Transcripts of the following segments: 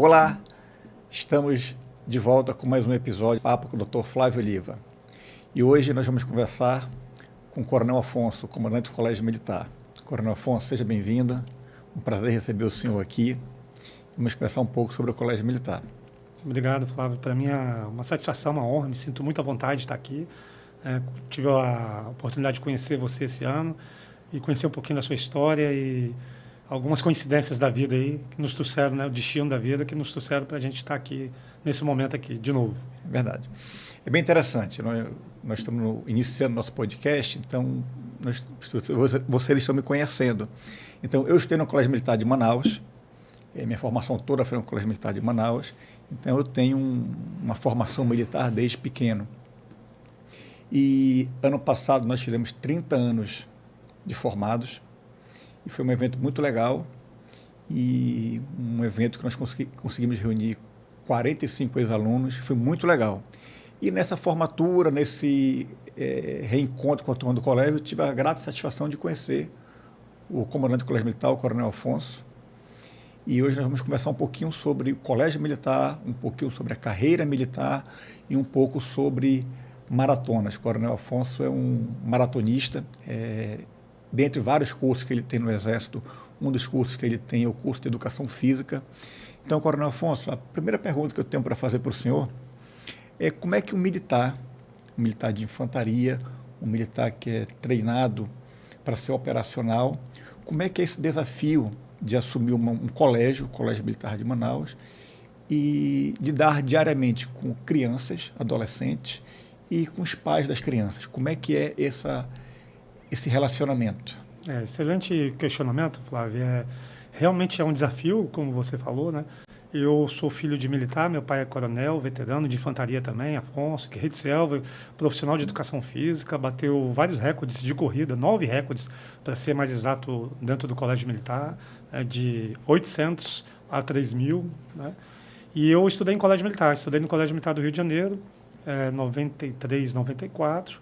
Olá, estamos de volta com mais um episódio do Papo com o Dr. Flávio Oliva. E hoje nós vamos conversar com o Coronel Afonso, comandante do Colégio Militar. Coronel Afonso, seja bem-vindo. Um prazer receber o senhor aqui. Vamos conversar um pouco sobre o Colégio Militar. Obrigado, Flávio. Para mim é uma satisfação, uma honra. Me sinto muito à vontade de estar aqui. Tive a oportunidade de conhecer você esse ano e conhecer um pouquinho da sua história e algumas coincidências da vida aí que nos trouxeram, né, o destino da vida que nos trouxeram para a gente estar aqui nesse momento aqui de novo. É verdade. É bem interessante. Nós estamos iniciando nosso podcast, então vocês estão me conhecendo. Então, eu estudei no Colégio Militar de Manaus. Minha formação toda foi no Colégio Militar de Manaus. Então, eu tenho uma formação militar desde pequeno. E ano passado nós fizemos 30 anos de formados. E foi um evento muito legal. E um evento que nós conseguimos reunir 45 ex-alunos. Foi muito legal. E nessa formatura, nesse reencontro com a turma do colégio, eu tive a grata satisfação de conhecer o comandante do Colégio Militar, o Coronel Afonso. E hoje nós vamos conversar um pouquinho sobre o Colégio Militar, um pouquinho sobre a carreira militar e um pouco sobre maratonas. O Coronel Afonso é um maratonista. Dentre vários cursos que ele tem no Exército, um dos cursos que ele tem é o curso de Educação Física. Então, Coronel Afonso, a primeira pergunta que eu tenho para fazer para o senhor é como é que um militar de infantaria, um militar que é treinado para ser operacional, como é que é esse desafio de assumir um colégio, o Colégio Militar de Manaus, e lidar diariamente com crianças, adolescentes e com os pais das crianças? Como é que é esse relacionamento? Excelente questionamento, Flávio. Realmente é um desafio, como você falou, né? Eu sou filho de militar, meu pai é coronel, veterano de infantaria também, Afonso, guerreiro de selva, profissional de educação física, bateu vários recordes de corrida, 9 recordes, para ser mais exato, dentro do Colégio Militar, de 800 a 3.000. Né? E eu estudei em Colégio Militar, estudei no Colégio Militar do Rio de Janeiro, 93, 94.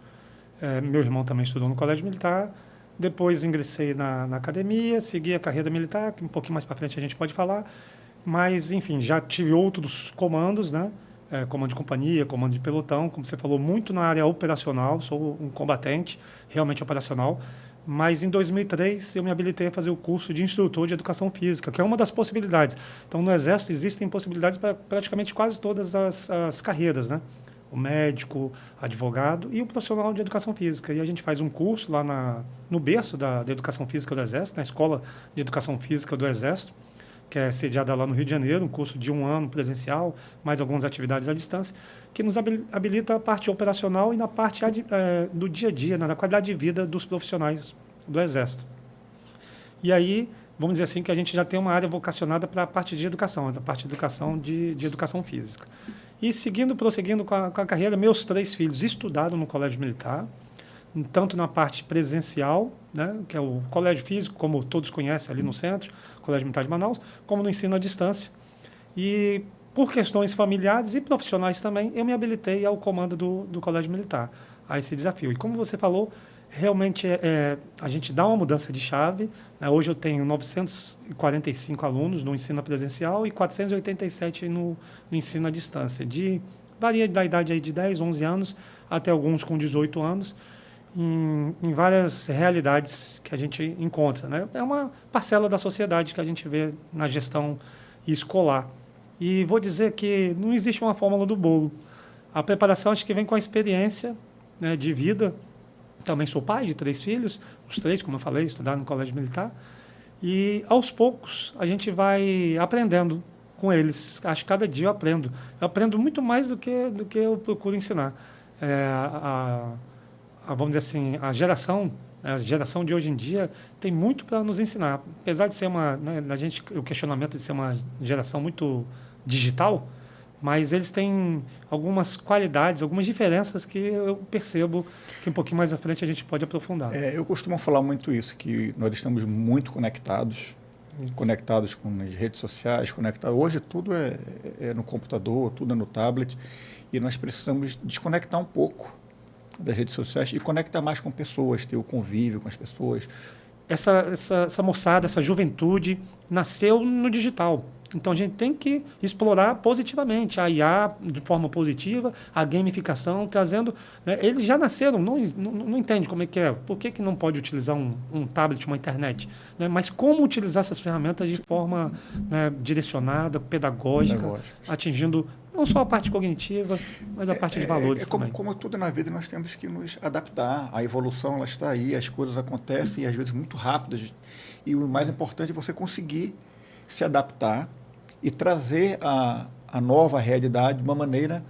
Meu irmão também estudou no Colégio Militar. Depois ingressei na academia, segui a carreira militar, que um pouquinho mais para frente a gente pode falar. Mas, enfim, já tive outros comandos, né? Comando de companhia, comando de pelotão, como você falou, muito na área operacional, sou um combatente realmente operacional. Mas em 2003 eu me habilitei a fazer o curso de instrutor de educação física, que é uma das possibilidades. Então, no Exército existem possibilidades para praticamente quase todas as carreiras, né? O médico, advogado e o profissional de educação física. E a gente faz um curso lá no berço da educação física do Exército, na Escola de Educação Física do Exército, que é sediada lá no Rio de Janeiro, um curso de 1 ano presencial, mais algumas atividades à distância, que nos habilita a parte operacional e na parte do dia a dia, na qualidade de vida dos profissionais do Exército. E aí, vamos dizer assim, que a gente já tem uma área vocacionada para a parte de educação, a parte de educação de educação física. E prosseguindo com a carreira, meus 3 filhos estudaram no Colégio Militar, tanto na parte presencial, né, que é o colégio físico, como todos conhecem ali no centro, Colégio Militar de Manaus, como no ensino à distância. E por questões familiares e profissionais também, eu me habilitei ao comando do Colégio Militar, a esse desafio. E como você falou, realmente a gente dá uma mudança de chave. Né? Hoje eu tenho 945 alunos no ensino presencial e 487 no ensino à distância. Varia da idade aí de 10, 11 anos até alguns com 18 anos. Em várias realidades que a gente encontra. Né? É uma parcela da sociedade que a gente vê na gestão escolar. E vou dizer que não existe uma fórmula do bolo. A preparação acho que vem com a experiência, né, de vida. Também sou pai de 3 filhos, os 3, como eu falei, estudaram no Colégio Militar. E, aos poucos, a gente vai aprendendo com eles. Acho que cada dia eu aprendo. Eu aprendo muito mais do que eu procuro ensinar. Vamos dizer assim, a geração de hoje em dia tem muito para nos ensinar. Apesar de ser o questionamento de ser uma geração muito digital, mas eles têm algumas qualidades, algumas diferenças que eu percebo que um pouquinho mais à frente a gente pode aprofundar. Eu costumo falar muito isso, que nós estamos muito conectados com as redes sociais, conectados. Hoje tudo é no computador, tudo é no tablet, e nós precisamos desconectar um pouco das redes sociais e conectar mais com pessoas, ter o convívio com as pessoas. Essa moçada, essa juventude, nasceu no digital. Então, a gente tem que explorar positivamente a IA de forma positiva, a gamificação, trazendo... Né, eles já nasceram, não entende como é que é. Por que não pode utilizar um tablet, uma internet? Né? Mas como utilizar essas ferramentas de forma, né, direcionada, pedagógica, atingindo não só a parte cognitiva, mas a parte de valores também. Como tudo na vida, nós temos que nos adaptar. A evolução ela está aí, as coisas acontecem, às vezes, muito rápidas. E o mais importante é você conseguir se adaptar e trazer a nova realidade de uma maneira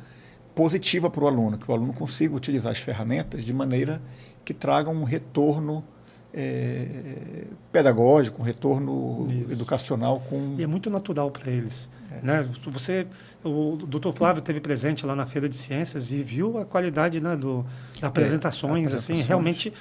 positiva para o aluno, que o aluno consiga utilizar as ferramentas de maneira que traga um retorno pedagógico, um retorno educacional. E é muito natural para eles. Né? O Dr. Flávio esteve presente lá na Feira de Ciências e viu a qualidade, né, das apresentações, assim, realmente...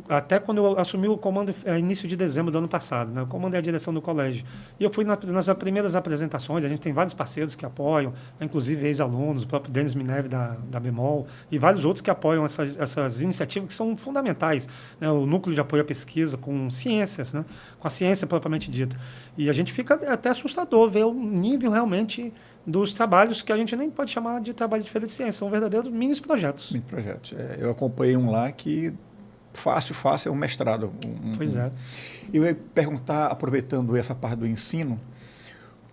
até quando eu assumi o comando início de dezembro do ano passado, né? O comando é a direção do colégio. E eu fui nas primeiras apresentações, a gente tem vários parceiros que apoiam, né? Inclusive ex-alunos, o próprio Denis Mineve da Bemol, e vários outros que apoiam essas iniciativas que são fundamentais. Né? O núcleo de apoio à pesquisa com ciências, né? Com a ciência propriamente dita. E a gente fica até assustador ver o nível realmente dos trabalhos que a gente nem pode chamar de trabalho de feira de ciência, são verdadeiros mini projetos. Mini projetos. Eu acompanhei um lá que fácil é um mestrado. Pois é. Eu ia perguntar, aproveitando essa parte do ensino,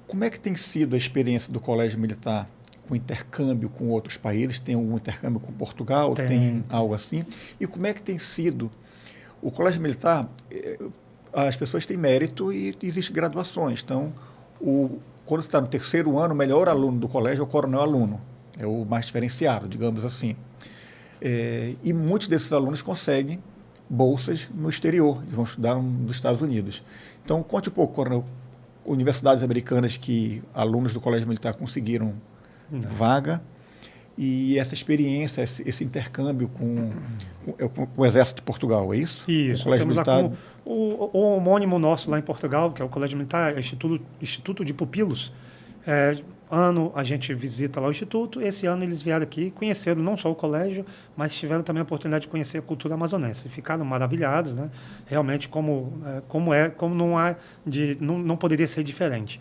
como é que tem sido a experiência do Colégio Militar com intercâmbio com outros países? Tem algum intercâmbio com Portugal? Tem algo assim? E como é que tem sido? O Colégio Militar, as pessoas têm mérito e existem graduações. Então, quando você está no terceiro ano, o melhor aluno do colégio é o coronel aluno. É o mais diferenciado, digamos assim. E muitos desses alunos conseguem bolsas no exterior, eles vão estudar nos Estados Unidos. Então, conte um pouco, coronel, universidades americanas que alunos do Colégio Militar conseguiram vaga e essa experiência, esse intercâmbio com o Exército de Portugal, é isso? Isso. O Colégio Temos Militar... lá o homônimo nosso lá em Portugal, que é o Colégio Militar, Instituto de Pupilos. Ano a gente visita lá o Instituto, esse ano eles vieram aqui, conheceram não só o colégio, mas tiveram também a oportunidade de conhecer a cultura amazonense. Ficaram maravilhados, né? Realmente como não poderia ser diferente.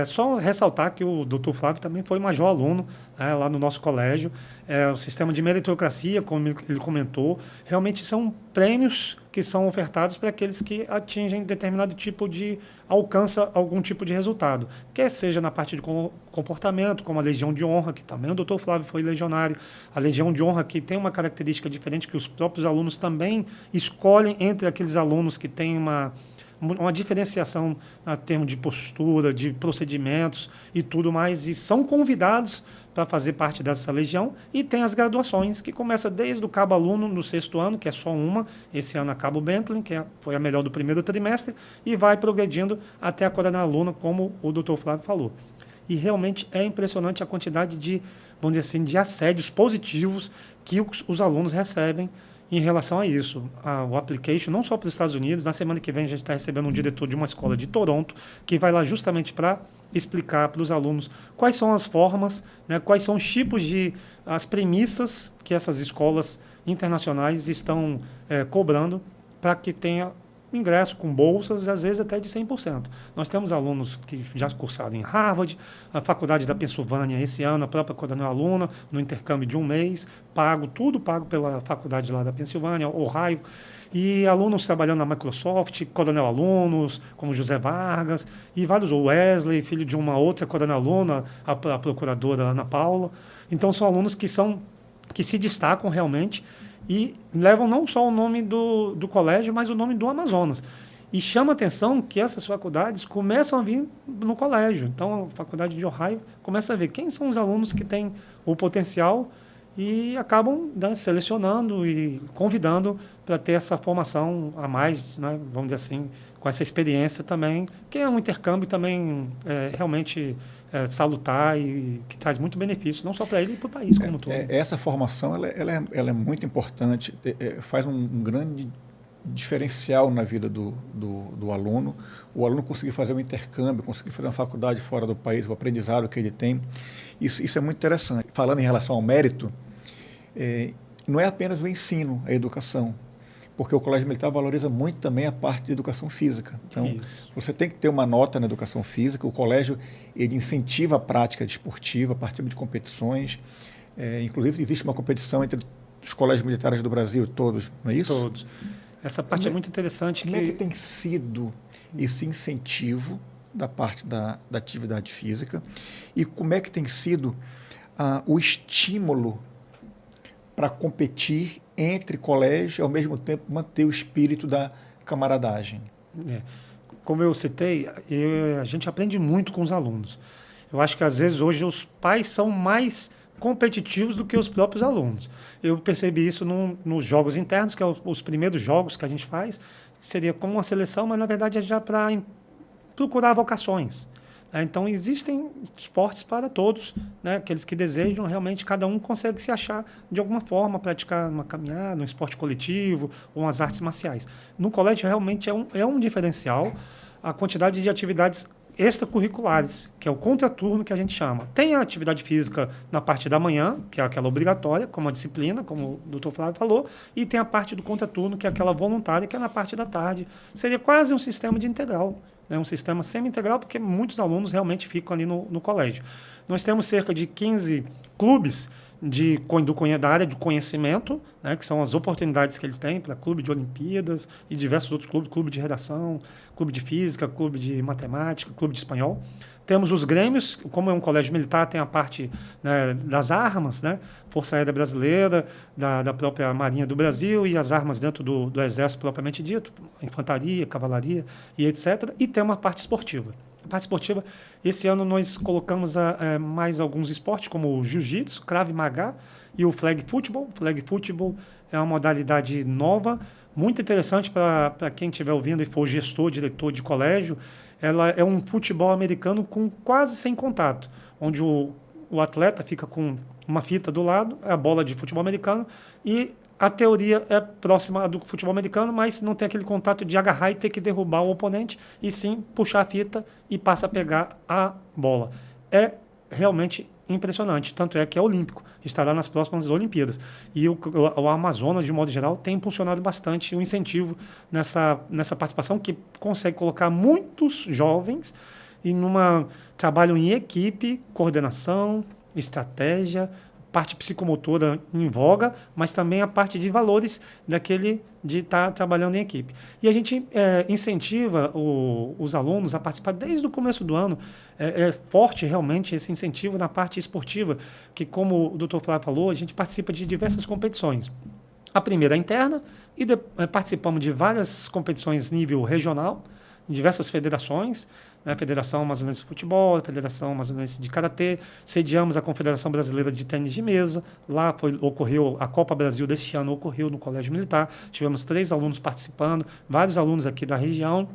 Só ressaltar que o Dr. Flávio também foi major aluno lá no nosso colégio. O sistema de meritocracia, como ele comentou, realmente são prêmios que são ofertados para aqueles que atingem determinado tipo alcança algum tipo de resultado. Quer seja na parte de comportamento, como a Legião de Honra, que também o Dr. Flávio foi legionário. A Legião de Honra que tem uma característica diferente, que os próprios alunos também escolhem entre aqueles alunos que têm uma diferenciação em termos de postura, de procedimentos e tudo mais, e são convidados para fazer parte dessa legião, e tem as graduações, que começa desde o cabo aluno no 6º ano, que é só uma, esse ano a cabo Bentley, que foi a melhor do primeiro trimestre, e vai progredindo até a coronel aluna, como o Dr. Flávio falou. E realmente é impressionante a quantidade de, vamos dizer assim, de assédios positivos que os alunos recebem em relação a isso. O application, não só para os Estados Unidos, na semana que vem a gente está recebendo um diretor de uma escola de Toronto, que vai lá justamente para explicar para os alunos quais são as formas, né, quais são os tipos as premissas que essas escolas internacionais estão cobrando para que tenha ingresso com bolsas, às vezes até de 100%. Nós temos alunos que já cursaram em Harvard, a Faculdade da Pensilvânia, esse ano, a própria coronel aluna, no intercâmbio de um mês, tudo pago pela faculdade lá da Pensilvânia, Ohio, e alunos trabalhando na Microsoft, coronel alunos, como José Vargas, e vários, o Wesley, filho de uma outra coronel aluna, a procuradora Ana Paula. Então, são alunos que se destacam realmente, e levam não só o nome do colégio, mas o nome do Amazonas. E chama a atenção que essas faculdades começam a vir no colégio. Então, a faculdade de Ohio começa a ver quem são os alunos que têm o potencial e acabam selecionando e convidando para ter essa formação a mais, né, vamos dizer assim, com essa experiência também, que é um intercâmbio também realmente salutar e que traz muito benefício, não só para ele, e para o país como um todo. Essa formação ela é muito importante, faz um grande diferencial na vida do aluno. O aluno conseguir fazer um intercâmbio, conseguir fazer uma faculdade fora do país, o aprendizado que ele tem, isso é muito interessante. Falando em relação ao mérito, não é apenas o ensino, a educação, porque o Colégio Militar valoriza muito também a parte de educação física. Então, Isso. você tem que ter uma nota na educação física. O colégio ele incentiva a prática desportiva, participa de competições. Inclusive, existe uma competição entre os colégios militares do Brasil todos, não é isso? Todos. Essa parte é muito interessante. Como é que tem sido esse incentivo da parte da atividade física e como é que tem sido o estímulo para competir entre colégios e, ao mesmo tempo, manter o espírito da camaradagem? Como eu citei, a gente aprende muito com os alunos. Eu acho que, às vezes, hoje os pais são mais competitivos do que os próprios alunos. Eu percebi isso nos jogos internos, que é os primeiros jogos que a gente faz, seria como uma seleção, mas, na verdade, é já para procurar vocações. Então, existem esportes para todos, né? Aqueles que desejam, realmente, cada um consegue se achar de alguma forma, praticar uma caminhada, um esporte coletivo ou umas artes marciais. No colégio, realmente, é um diferencial a quantidade de atividades extracurriculares, que é o contraturno que a gente chama. Tem a atividade física na parte da manhã, que é aquela obrigatória, como a disciplina, como o Dr. Flávio falou, e tem a parte do contraturno, que é aquela voluntária, que é na parte da tarde. Seria quase um sistema de integral. Um sistema semi-integral, porque muitos alunos realmente ficam ali no colégio. Nós temos cerca de 15 clubes da área de conhecimento, né, que são as oportunidades que eles têm para clube de Olimpíadas e diversos outros clubes, clube de redação, clube de física, clube de matemática, clube de espanhol. Temos os grêmios, como é um colégio militar, tem a parte, né, das armas, né, Força Aérea Brasileira, da própria Marinha do Brasil e as armas dentro do Exército propriamente dito, infantaria, cavalaria e etc. E tem uma parte esportiva. A parte esportiva, esse ano nós colocamos mais alguns esportes, como o jiu-jitsu, Krav Maga e o flag football. O flag football é uma modalidade nova, muito interessante para quem estiver ouvindo e for gestor, diretor de colégio. Ela é um futebol americano com quase sem contato, onde o atleta fica com uma fita do lado, é a bola de futebol americano, e a teoria é próxima do futebol americano, mas não tem aquele contato de agarrar e ter que derrubar o oponente, e sim puxar a fita e passa a pegar a bola. É realmente impressionante, tanto é que é olímpico, estará nas próximas Olimpíadas. E o Amazonas, de modo geral, tem impulsionado bastante o incentivo nessa participação, que consegue colocar muitos jovens trabalho em equipe, coordenação, estratégia, parte psicomotora em voga, mas também a parte de valores de estar trabalhando em equipe. E a gente incentiva os alunos a participar desde o começo do ano. É forte realmente esse incentivo na parte esportiva, que, como o Dr. Flávio falou, a gente participa de diversas competições. A primeira é interna, e participamos de várias competições nível regional, em diversas federações, né? Federação Amazonense de Futebol, Federação Amazonense de Karatê, sediamos a Confederação Brasileira de Tênis de Mesa, lá ocorreu a Copa Brasil deste ano, ocorreu no Colégio Militar, tivemos 3 alunos participando, vários alunos aqui da região,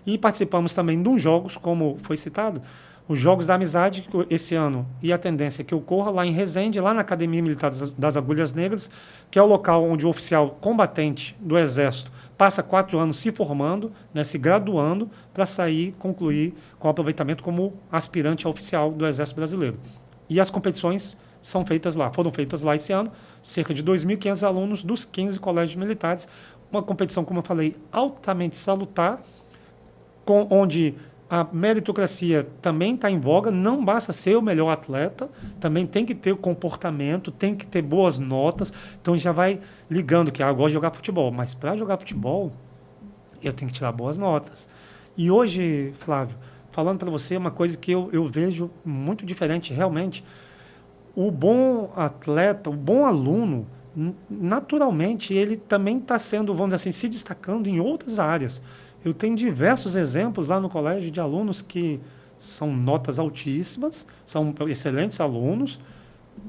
e participamos também de uns jogos, como foi citado, os Jogos da Amizade, esse ano, e a tendência é que ocorra lá em Resende, lá na Academia Militar das Agulhas Negras, que é o local onde o oficial combatente do Exército passa 4 anos se formando, né, se graduando, para concluir com aproveitamento como aspirante a oficial do Exército Brasileiro. E as competições foram feitas lá esse ano, cerca de 2.500 alunos dos 15 colégios militares, uma competição, como eu falei, altamente salutar, onde a meritocracia também está em voga, não basta ser o melhor atleta, também tem que ter o comportamento, tem que ter boas notas. Então já vai ligando que eu gosto de jogar futebol, mas para jogar futebol eu tenho que tirar boas notas. E hoje, Flávio, falando para você uma coisa que eu vejo muito diferente realmente, o bom atleta, o bom aluno, naturalmente ele também está sendo, vamos dizer assim, se destacando em outras áreas. Eu tenho diversos exemplos lá no colégio de alunos que são notas altíssimas, são excelentes alunos,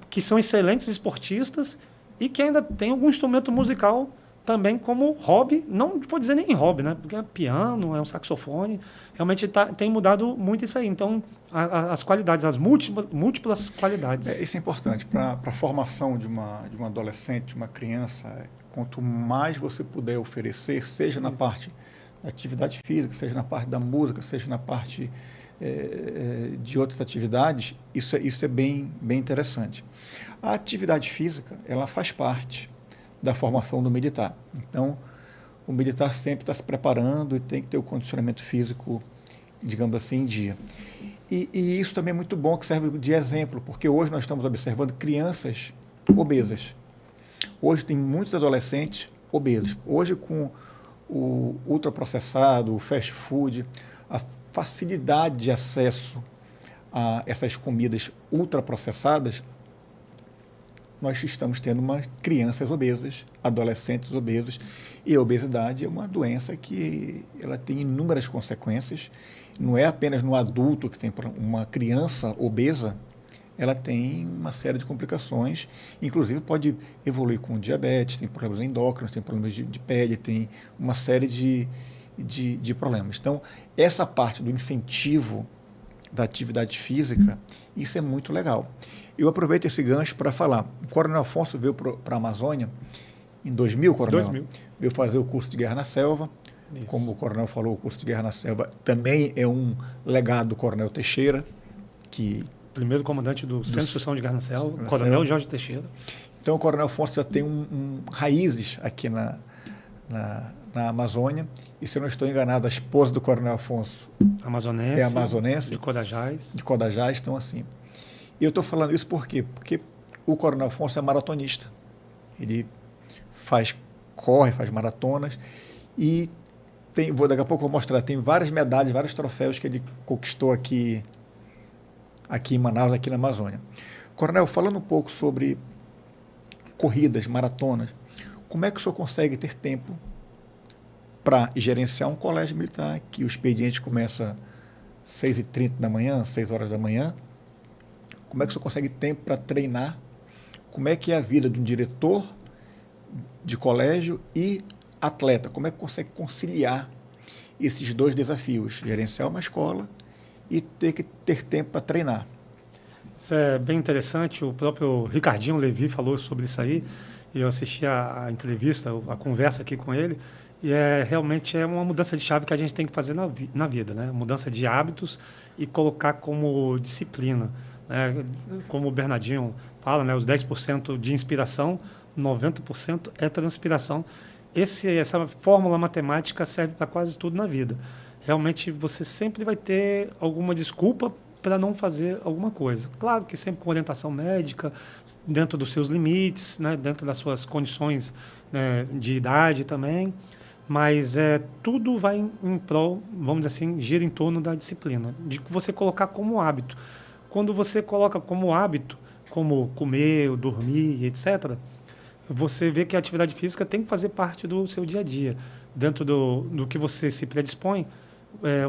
que são excelentes esportistas e que ainda têm algum instrumento musical também como hobby, não vou dizer nem hobby, né? Porque é piano, é um saxofone, realmente tem mudado muito isso aí. Então, as qualidades, as múltiplas qualidades. Isso é importante para a formação de um adolescente, de uma criança. Quanto mais você puder oferecer, seja na parte da atividade física, seja na parte da música, seja na parte de outras atividades, isso é bem interessante. A atividade física, ela faz parte da formação do militar. Então, o militar sempre está se preparando e tem que ter o condicionamento físico, digamos assim, em dia. E isso também é muito bom, que serve de exemplo, porque hoje nós estamos observando crianças obesas. Hoje tem muitos adolescentes obesos. Hoje, com o ultraprocessado, o fast food, a facilidade de acesso a essas comidas ultraprocessadas, nós estamos tendo crianças obesas, adolescentes obesos, e a obesidade é uma doença que ela tem inúmeras consequências. Não é apenas no adulto que tem uma criança obesa, ela tem uma série de complicações, inclusive pode evoluir com diabetes, tem problemas endócrinos, tem problemas de pele, tem uma série de problemas. Então, essa parte do incentivo da atividade física, isso é muito legal. Eu aproveito esse gancho para falar. O Coronel Afonso veio para a Amazônia em 2000, Coronel? 2000. Veio fazer o curso de Guerra na Selva. Isso. Como o Coronel falou, o curso de Guerra na Selva também é um legado do Coronel Teixeira, que... Primeiro comandante do Centro de Instrução de Guerra na Selva, na Coronel Selva. Jorge Teixeira. Então, o Coronel Afonso já tem raízes aqui na Amazônia. E, se eu não estou enganado, a esposa do Coronel Afonso Amazonense. é amazonense. De Codajás. De Codajás, então assim. E eu estou falando isso por quê? Porque o Coronel Afonso é maratonista. Ele corre, faz maratonas e daqui a pouco eu vou mostrar, tem várias medalhas, vários troféus que ele conquistou aqui em Manaus, aqui na Amazônia. Coronel, falando um pouco sobre corridas, maratonas, como é que o senhor consegue ter tempo para gerenciar um colégio militar, que o expediente começa às 6h30 da manhã, 6 horas da manhã? Como é que o senhor consegue tempo para treinar? Como é que é a vida de um diretor de colégio e atleta? Como é que consegue conciliar esses dois desafios? Gerenciar uma escola e ter tempo para treinar. Isso é bem interessante. O próprio Ricardinho Levi falou sobre isso aí. E eu assisti a entrevista, a conversa aqui com ele. E realmente é uma mudança de chave que a gente tem que fazer na vida, né? Mudança de hábitos e colocar como disciplina. Né? Como o Bernardinho fala, né? Os 10% de inspiração, 90% é transpiração. Essa fórmula matemática serve para quase tudo na vida. Realmente você sempre vai ter alguma desculpa para não fazer alguma coisa. Claro que sempre com orientação médica, dentro dos seus limites, né? Dentro das suas condições, né? De idade também. Mas tudo vai em prol, vamos dizer assim, gira em torno da disciplina, de você colocar como hábito. Quando você coloca como hábito, como comer, dormir, etc., você vê que a atividade física tem que fazer parte do seu dia a dia, dentro do que você se predispõe.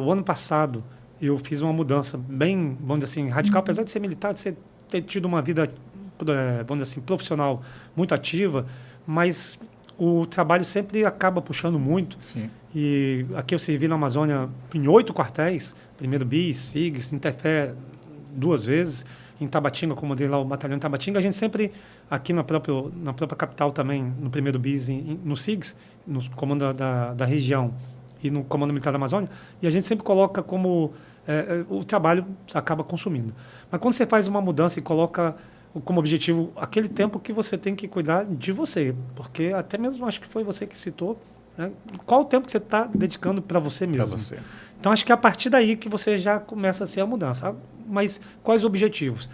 O ano passado, eu fiz uma mudança bem, vamos dizer assim, radical, apesar de ser militar, de ter tido uma vida, vamos dizer assim, profissional muito ativa, mas o trabalho sempre acaba puxando muito. Sim. E aqui eu servi na Amazônia em 8 quartéis, primeiro BIS, SIGs, Interfé 2 vezes, em Tabatinga, comandei lá o batalhão em Tabatinga. A gente sempre, aqui na própria capital também, no primeiro BIS, no SIGs, no comando da região e no comando militar da Amazônia, e a gente sempre coloca como o trabalho acaba consumindo. Mas quando você faz uma mudança e coloca como objetivo aquele tempo que você tem que cuidar de você, porque até mesmo acho que foi você que citou, né? Qual o tempo que você está dedicando para você mesmo? Para você. Então, acho que é a partir daí que você já começa a ser a mudança. Mas quais objetivos?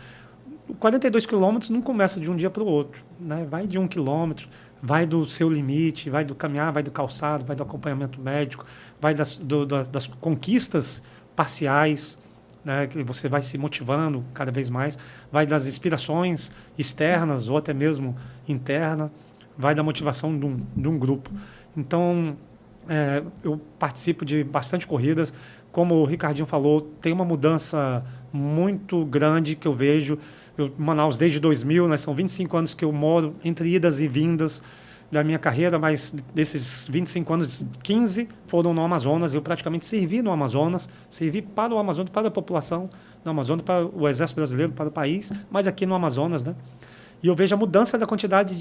42 quilômetros não começa de um dia para o outro. Né? Vai de 1 quilômetro, vai do seu limite, vai do caminhar, vai do calçado, vai do acompanhamento médico, vai das conquistas parciais, né, que você vai se motivando cada vez mais, vai das inspirações externas ou até mesmo interna, vai da motivação de um grupo. Então, eu participo de bastante corridas. Como o Ricardinho falou, tem uma mudança muito grande que eu vejo. Manaus, desde 2000, né, são 25 anos que eu moro, entre idas e vindas da minha carreira, mas desses 25 anos, 15 foram no Amazonas. Eu praticamente servi no Amazonas, servi para o Amazonas, para a população do Amazonas, para o Exército Brasileiro, para o país, mas aqui no Amazonas, né? E eu vejo a mudança da quantidade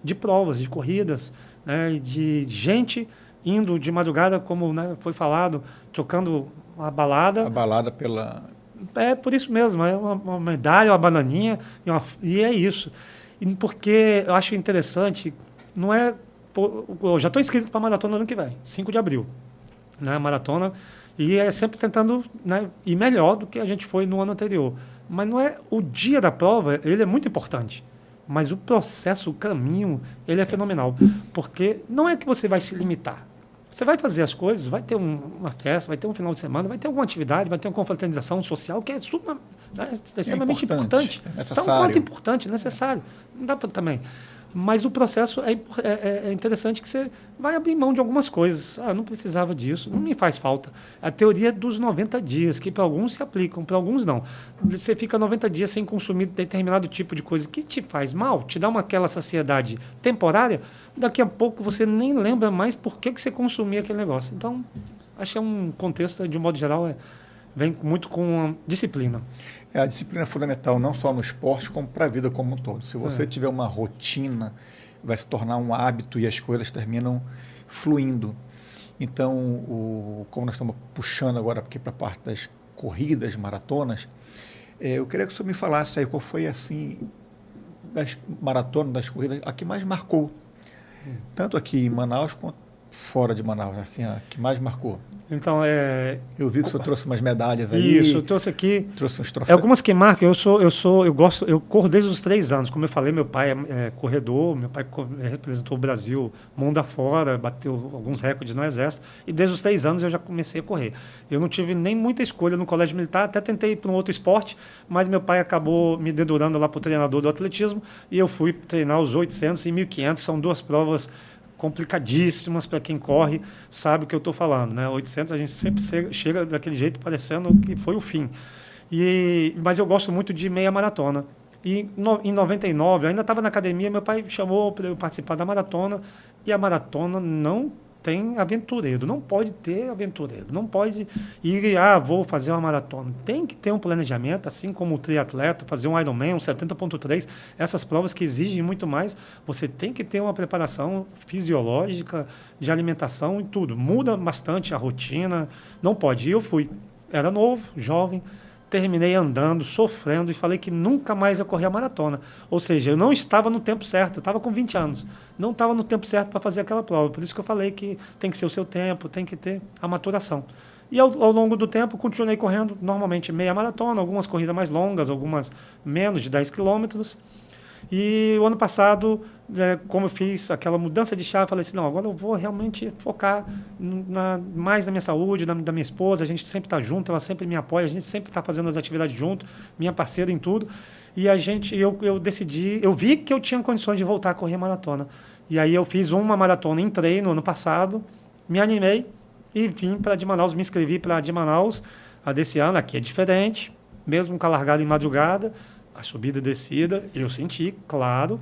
de provas, de corridas, né, de gente indo de madrugada, como, né, foi falado, trocando a balada. A balada pela... É por isso mesmo, é uma medalha, uma bananinha, e é isso. E porque eu acho interessante, não é eu já estou inscrito para a maratona ano que vem, 5 de abril, né? Maratona, e é sempre tentando, né, ir melhor do que a gente foi no ano anterior. Mas não é o dia da prova, ele é muito importante. Mas o processo, o caminho, ele é fenomenal. Porque não é que você vai se limitar. Você vai fazer as coisas, vai ter uma festa, vai ter um final de semana, vai ter alguma atividade, vai ter uma confraternização social que é, né, é extremamente importante. É então, um ponto importante, necessário. Não dá para também. Mas o processo é interessante que você vai abrir mão de algumas coisas. Ah, não precisava disso, não me faz falta. A teoria dos 90 dias, que para alguns se aplicam, para alguns não. Você fica 90 dias sem consumir determinado tipo de coisa que te faz mal, te dá aquela saciedade temporária, daqui a pouco você nem lembra mais por que você consumia aquele negócio. Então, acho que é um contexto, de um modo geral, vem muito com disciplina. A disciplina é fundamental, não só no esporte, como para a vida como um todo. Se você tiver uma rotina, vai se tornar um hábito e as coisas terminam fluindo. Então, como nós estamos puxando agora aqui para a parte das corridas, maratonas, eu queria que o senhor me falasse aí qual foi, assim, das maratonas, das corridas, a que mais marcou. Tanto aqui em Manaus quanto fora de Manaus, assim, a que mais marcou. Então, eu vi que o senhor trouxe umas medalhas aí. Isso, eu trouxe aqui. Trouxe uns troféus. Algumas que marcam, eu corro desde os 3 anos. Como eu falei, meu pai é corredor, meu pai representou o Brasil mundo afora, bateu alguns recordes no Exército, e desde os 3 anos eu já comecei a correr. Eu não tive nem muita escolha no colégio militar, até tentei ir para um outro esporte, mas meu pai acabou me dedurando lá para o treinador do atletismo, e eu fui treinar os 800 e 1.500, são 2 provas complicadíssimas para quem corre, sabe o que eu estou falando, né? 800 a gente sempre chega daquele jeito parecendo que foi o fim. Mas eu gosto muito de meia maratona. E em 99, eu ainda estava na academia, meu pai chamou para eu participar da maratona, e a maratona não tem aventureiro, não pode ter aventureiro, não pode ir, vou fazer uma maratona. Tem que ter um planejamento, assim como o triatleta, fazer um Ironman, um 70.3, essas provas que exigem muito mais, você tem que ter uma preparação fisiológica, de alimentação e tudo. Muda bastante a rotina, não pode. E eu fui, era novo, jovem, terminei andando, sofrendo, e falei que nunca mais ia correr a maratona. Ou seja, eu não estava no tempo certo, eu estava com 20 anos. Não estava no tempo certo para fazer aquela prova. Por isso que eu falei que tem que ser o seu tempo, tem que ter a maturação. E ao longo do tempo, continuei correndo normalmente meia maratona, algumas corridas mais longas, algumas menos de 10 quilômetros. E o ano passado, como eu fiz aquela mudança de chave, falei assim, não, agora eu vou realmente focar mais na minha saúde, da minha esposa, a gente sempre está junto, ela sempre me apoia, a gente sempre está fazendo as atividades junto, minha parceira em tudo. E eu decidi, eu vi que eu tinha condições de voltar a correr maratona. E aí eu fiz uma maratona em treino ano passado, me animei e vim para de Manaus, me inscrevi para de Manaus, a desse ano, aqui é diferente, mesmo com a largada em madrugada, a subida e descida, eu senti, claro.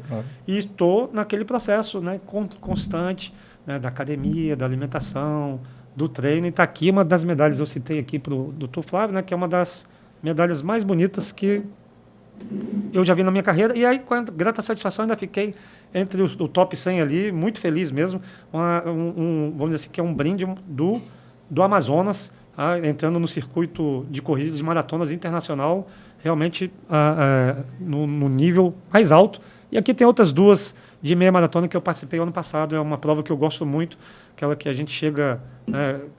E estou naquele processo, né, constante, né, da academia, da alimentação, do treino. E está aqui uma das medalhas, eu citei aqui para o doutor Flávio, né, que é uma das medalhas mais bonitas que eu já vi na minha carreira. E aí, com grata satisfação, ainda fiquei entre o top 100 ali, muito feliz mesmo. Vamos dizer assim, que é um brinde do Amazonas, entrando no circuito de corridas de maratonas internacional, realmente no nível mais alto. E aqui tem outras 2 de meia maratona que eu participei ano passado. É uma prova que eu gosto muito, aquela que a gente chega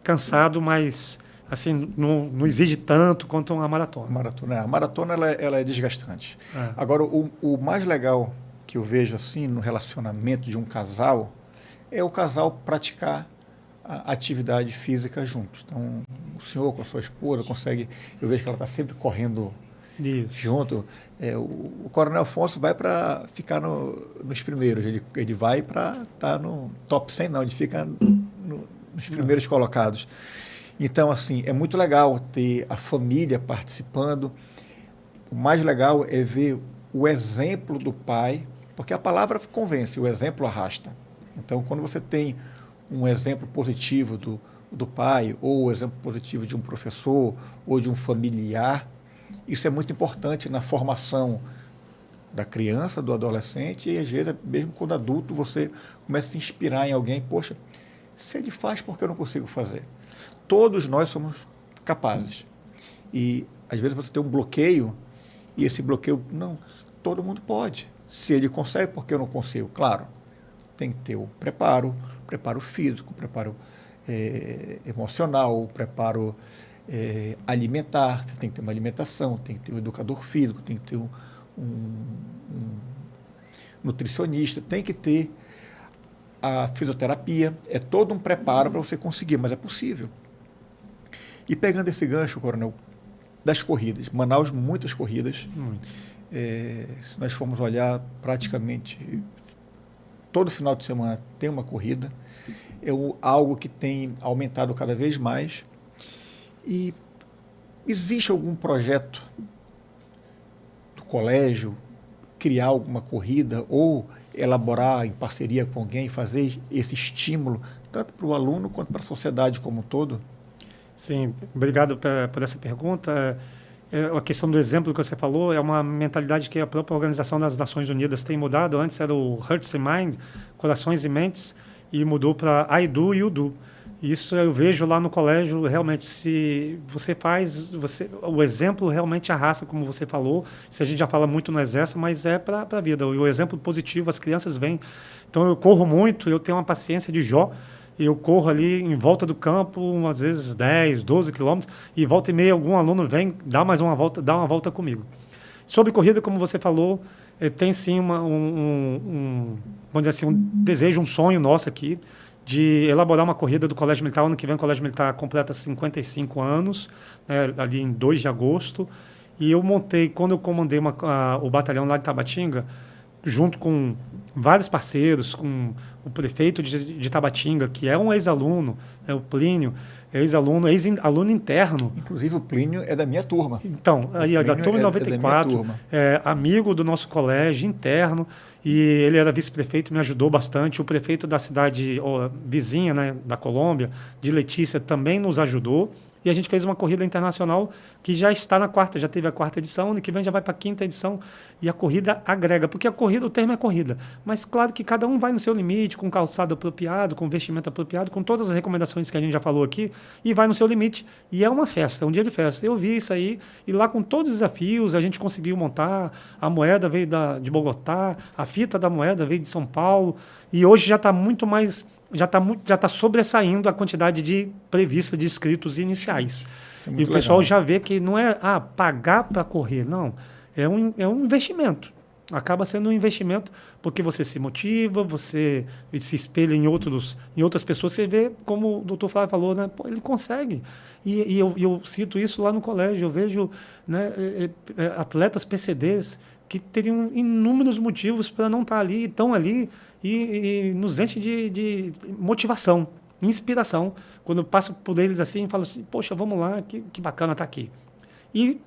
cansado, mas assim, não exige tanto quanto uma maratona. A maratona ela é desgastante. Agora, o mais legal que eu vejo assim no relacionamento de um casal é o casal praticar a atividade física juntos. Então, o senhor com a sua esposa consegue, eu vejo que ela está sempre correndo junto. O Coronel Afonso vai para ficar nos primeiros, ele vai para estar no top 100, não, ele fica nos primeiros colocados. Então, assim, é muito legal ter a família participando. O mais legal é ver o exemplo do pai, porque a palavra convence, o exemplo arrasta. Então, quando você tem um exemplo positivo do pai, ou o exemplo positivo de um professor, ou de um familiar, isso é muito importante na formação da criança, do adolescente, e às vezes, mesmo quando adulto, você começa a se inspirar em alguém. Poxa, se ele faz, por que eu não consigo fazer? Todos nós somos capazes. E, às vezes, você tem um bloqueio, e esse bloqueio, não, todo mundo pode. Se ele consegue, por que eu não consigo? Claro, tem que ter o preparo físico, preparo emocional, preparo alimentar, você tem que ter uma alimentação, tem que ter um educador físico, tem que ter um nutricionista, tem que ter a fisioterapia, é todo um preparo para você conseguir, mas é possível. E pegando esse gancho, Coronel, das corridas, Manaus, muitas corridas, se nós formos olhar, praticamente todo final de semana tem uma corrida, é algo que tem aumentado cada vez mais. E existe algum projeto do colégio criar alguma corrida ou elaborar em parceria com alguém, fazer esse estímulo, tanto para o aluno quanto para a sociedade como um todo? Sim, obrigado por essa pergunta. A questão do exemplo que você falou é uma mentalidade que a própria Organização das Nações Unidas tem mudado. Antes era o Hearts and Mind, corações e mentes, e mudou para I do, you do. Isso eu vejo lá no colégio, realmente, se você faz, o exemplo realmente arrasta, como você falou. Se a gente já fala muito no exército, mas é para a vida. O exemplo positivo, as crianças vêm. Então eu corro muito, eu tenho uma paciência de Jó. Eu corro ali em volta do campo, às vezes 10, 12 quilômetros, e volta e meia algum aluno vem, dá uma volta comigo. Sobre corrida, como você falou, tem sim vamos dizer assim, um desejo, um sonho nosso aqui, de elaborar uma corrida do Colégio Militar. Ano que vem o Colégio Militar completa 55 anos, né, ali em 2 de agosto. E eu montei, quando eu comandei o batalhão lá de Tabatinga, junto com vários parceiros, com o prefeito de Tabatinga, que é um ex-aluno, né, o Plínio, ex-aluno interno. Inclusive o Plínio é da minha turma. Então, aí da turma 94, amigo do nosso colégio interno, e ele era vice-prefeito, me ajudou bastante. O prefeito da cidade vizinha, né, da Colômbia, de Letícia, também nos ajudou. E a gente fez uma corrida internacional que já está na quarta, já teve a 4ª edição, ano que vem já vai para a 5ª edição. E a corrida agrega, porque a corrida, o termo é corrida. Mas claro que cada um vai no seu limite, com calçado apropriado, com vestimento apropriado, com todas as recomendações que a gente já falou aqui, e vai no seu limite. E é uma festa, é um dia de festa. Eu vi isso aí, e lá com todos os desafios, a gente conseguiu montar. A moeda veio de Bogotá, a fita da moeda veio de São Paulo, e hoje já está muito mais... já está sobressaindo a quantidade prevista de inscritos iniciais. E o pessoal já vê que não é pagar para correr, não. É um investimento. Acaba sendo um investimento porque você se motiva, você se espelha em outras pessoas. Você vê, como o doutor Flávio falou, né? Pô, ele consegue. E eu cito isso lá no colégio. Eu vejo, né, atletas PCDs que teriam inúmeros motivos para não estar ali, estão ali, e nos enche de motivação, inspiração. Quando eu passo por eles assim, falo assim, poxa, vamos lá, que bacana estar aqui. E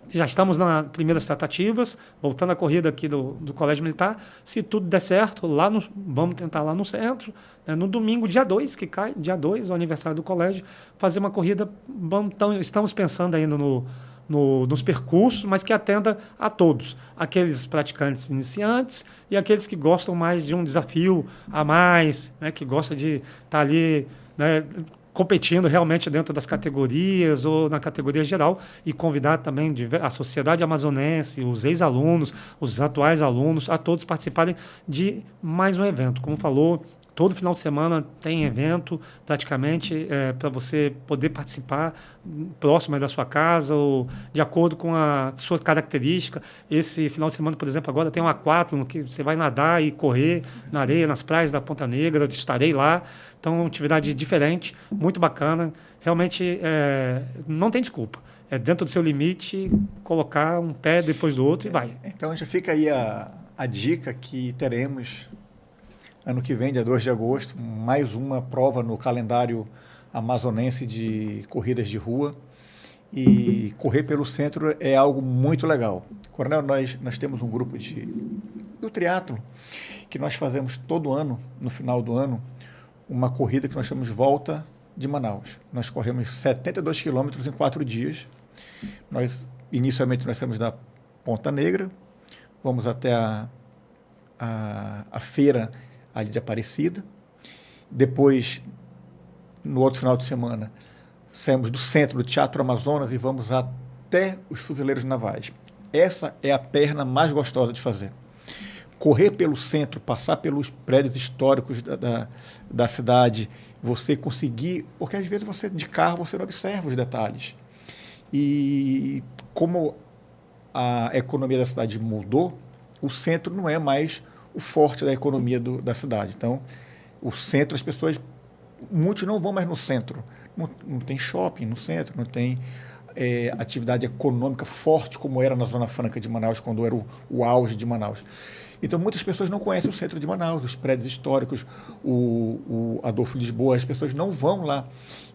já estamos nas primeiras tratativas, voltando à corrida aqui do Colégio Militar. Se tudo der certo, vamos tentar lá no centro, né, no domingo, dia 2, que cai, dia 2, o aniversário do colégio, fazer uma corrida. Estamos pensando ainda nos percursos, mas que atenda a todos, aqueles praticantes iniciantes e aqueles que gostam mais de um desafio a mais, né, que gostam de estar ali, né, competindo realmente dentro das categorias ou na categoria geral, e convidar também a sociedade amazonense, os ex-alunos, os atuais alunos, a todos participarem de mais um evento. Como falou, todo final de semana tem evento, praticamente, para você poder participar próximo da sua casa ou de acordo com a sua característica. Esse final de semana, por exemplo, agora tem um aquátlon que você vai nadar e correr na areia, nas praias da Ponta Negra. Eu estarei lá. Então, é uma atividade diferente, muito bacana. Realmente, não tem desculpa. É dentro do seu limite, colocar um pé depois do outro e vai. Então, já fica aí a dica que teremos ano que vem, dia 2 de agosto, mais uma prova no calendário amazonense de corridas de rua. E correr pelo centro é algo muito legal. Coronel, nós temos um grupo do triatlo, que nós fazemos todo ano, no final do ano, uma corrida que nós chamamos Volta de Manaus. Nós corremos 72 quilômetros em 4 dias. Inicialmente, nós saímos da Ponta Negra, vamos até a feira ali de Aparecida. Depois, no outro final de semana, saímos do centro do Teatro Amazonas e vamos até os Fuzileiros Navais. Essa é a perna mais gostosa de fazer, correr pelo centro, passar pelos prédios históricos da cidade, você conseguir... Porque às vezes você de carro você não observa os detalhes. E como a economia da cidade mudou, o centro não é mais o forte da economia da cidade. Então, o centro, as pessoas, muitos não vão mais no centro. Não tem shopping no centro, não tem atividade econômica forte como era na Zona Franca de Manaus, quando era o auge de Manaus. Então, muitas pessoas não conhecem o centro de Manaus, os prédios históricos, o Adolfo Lisboa, as pessoas não vão lá.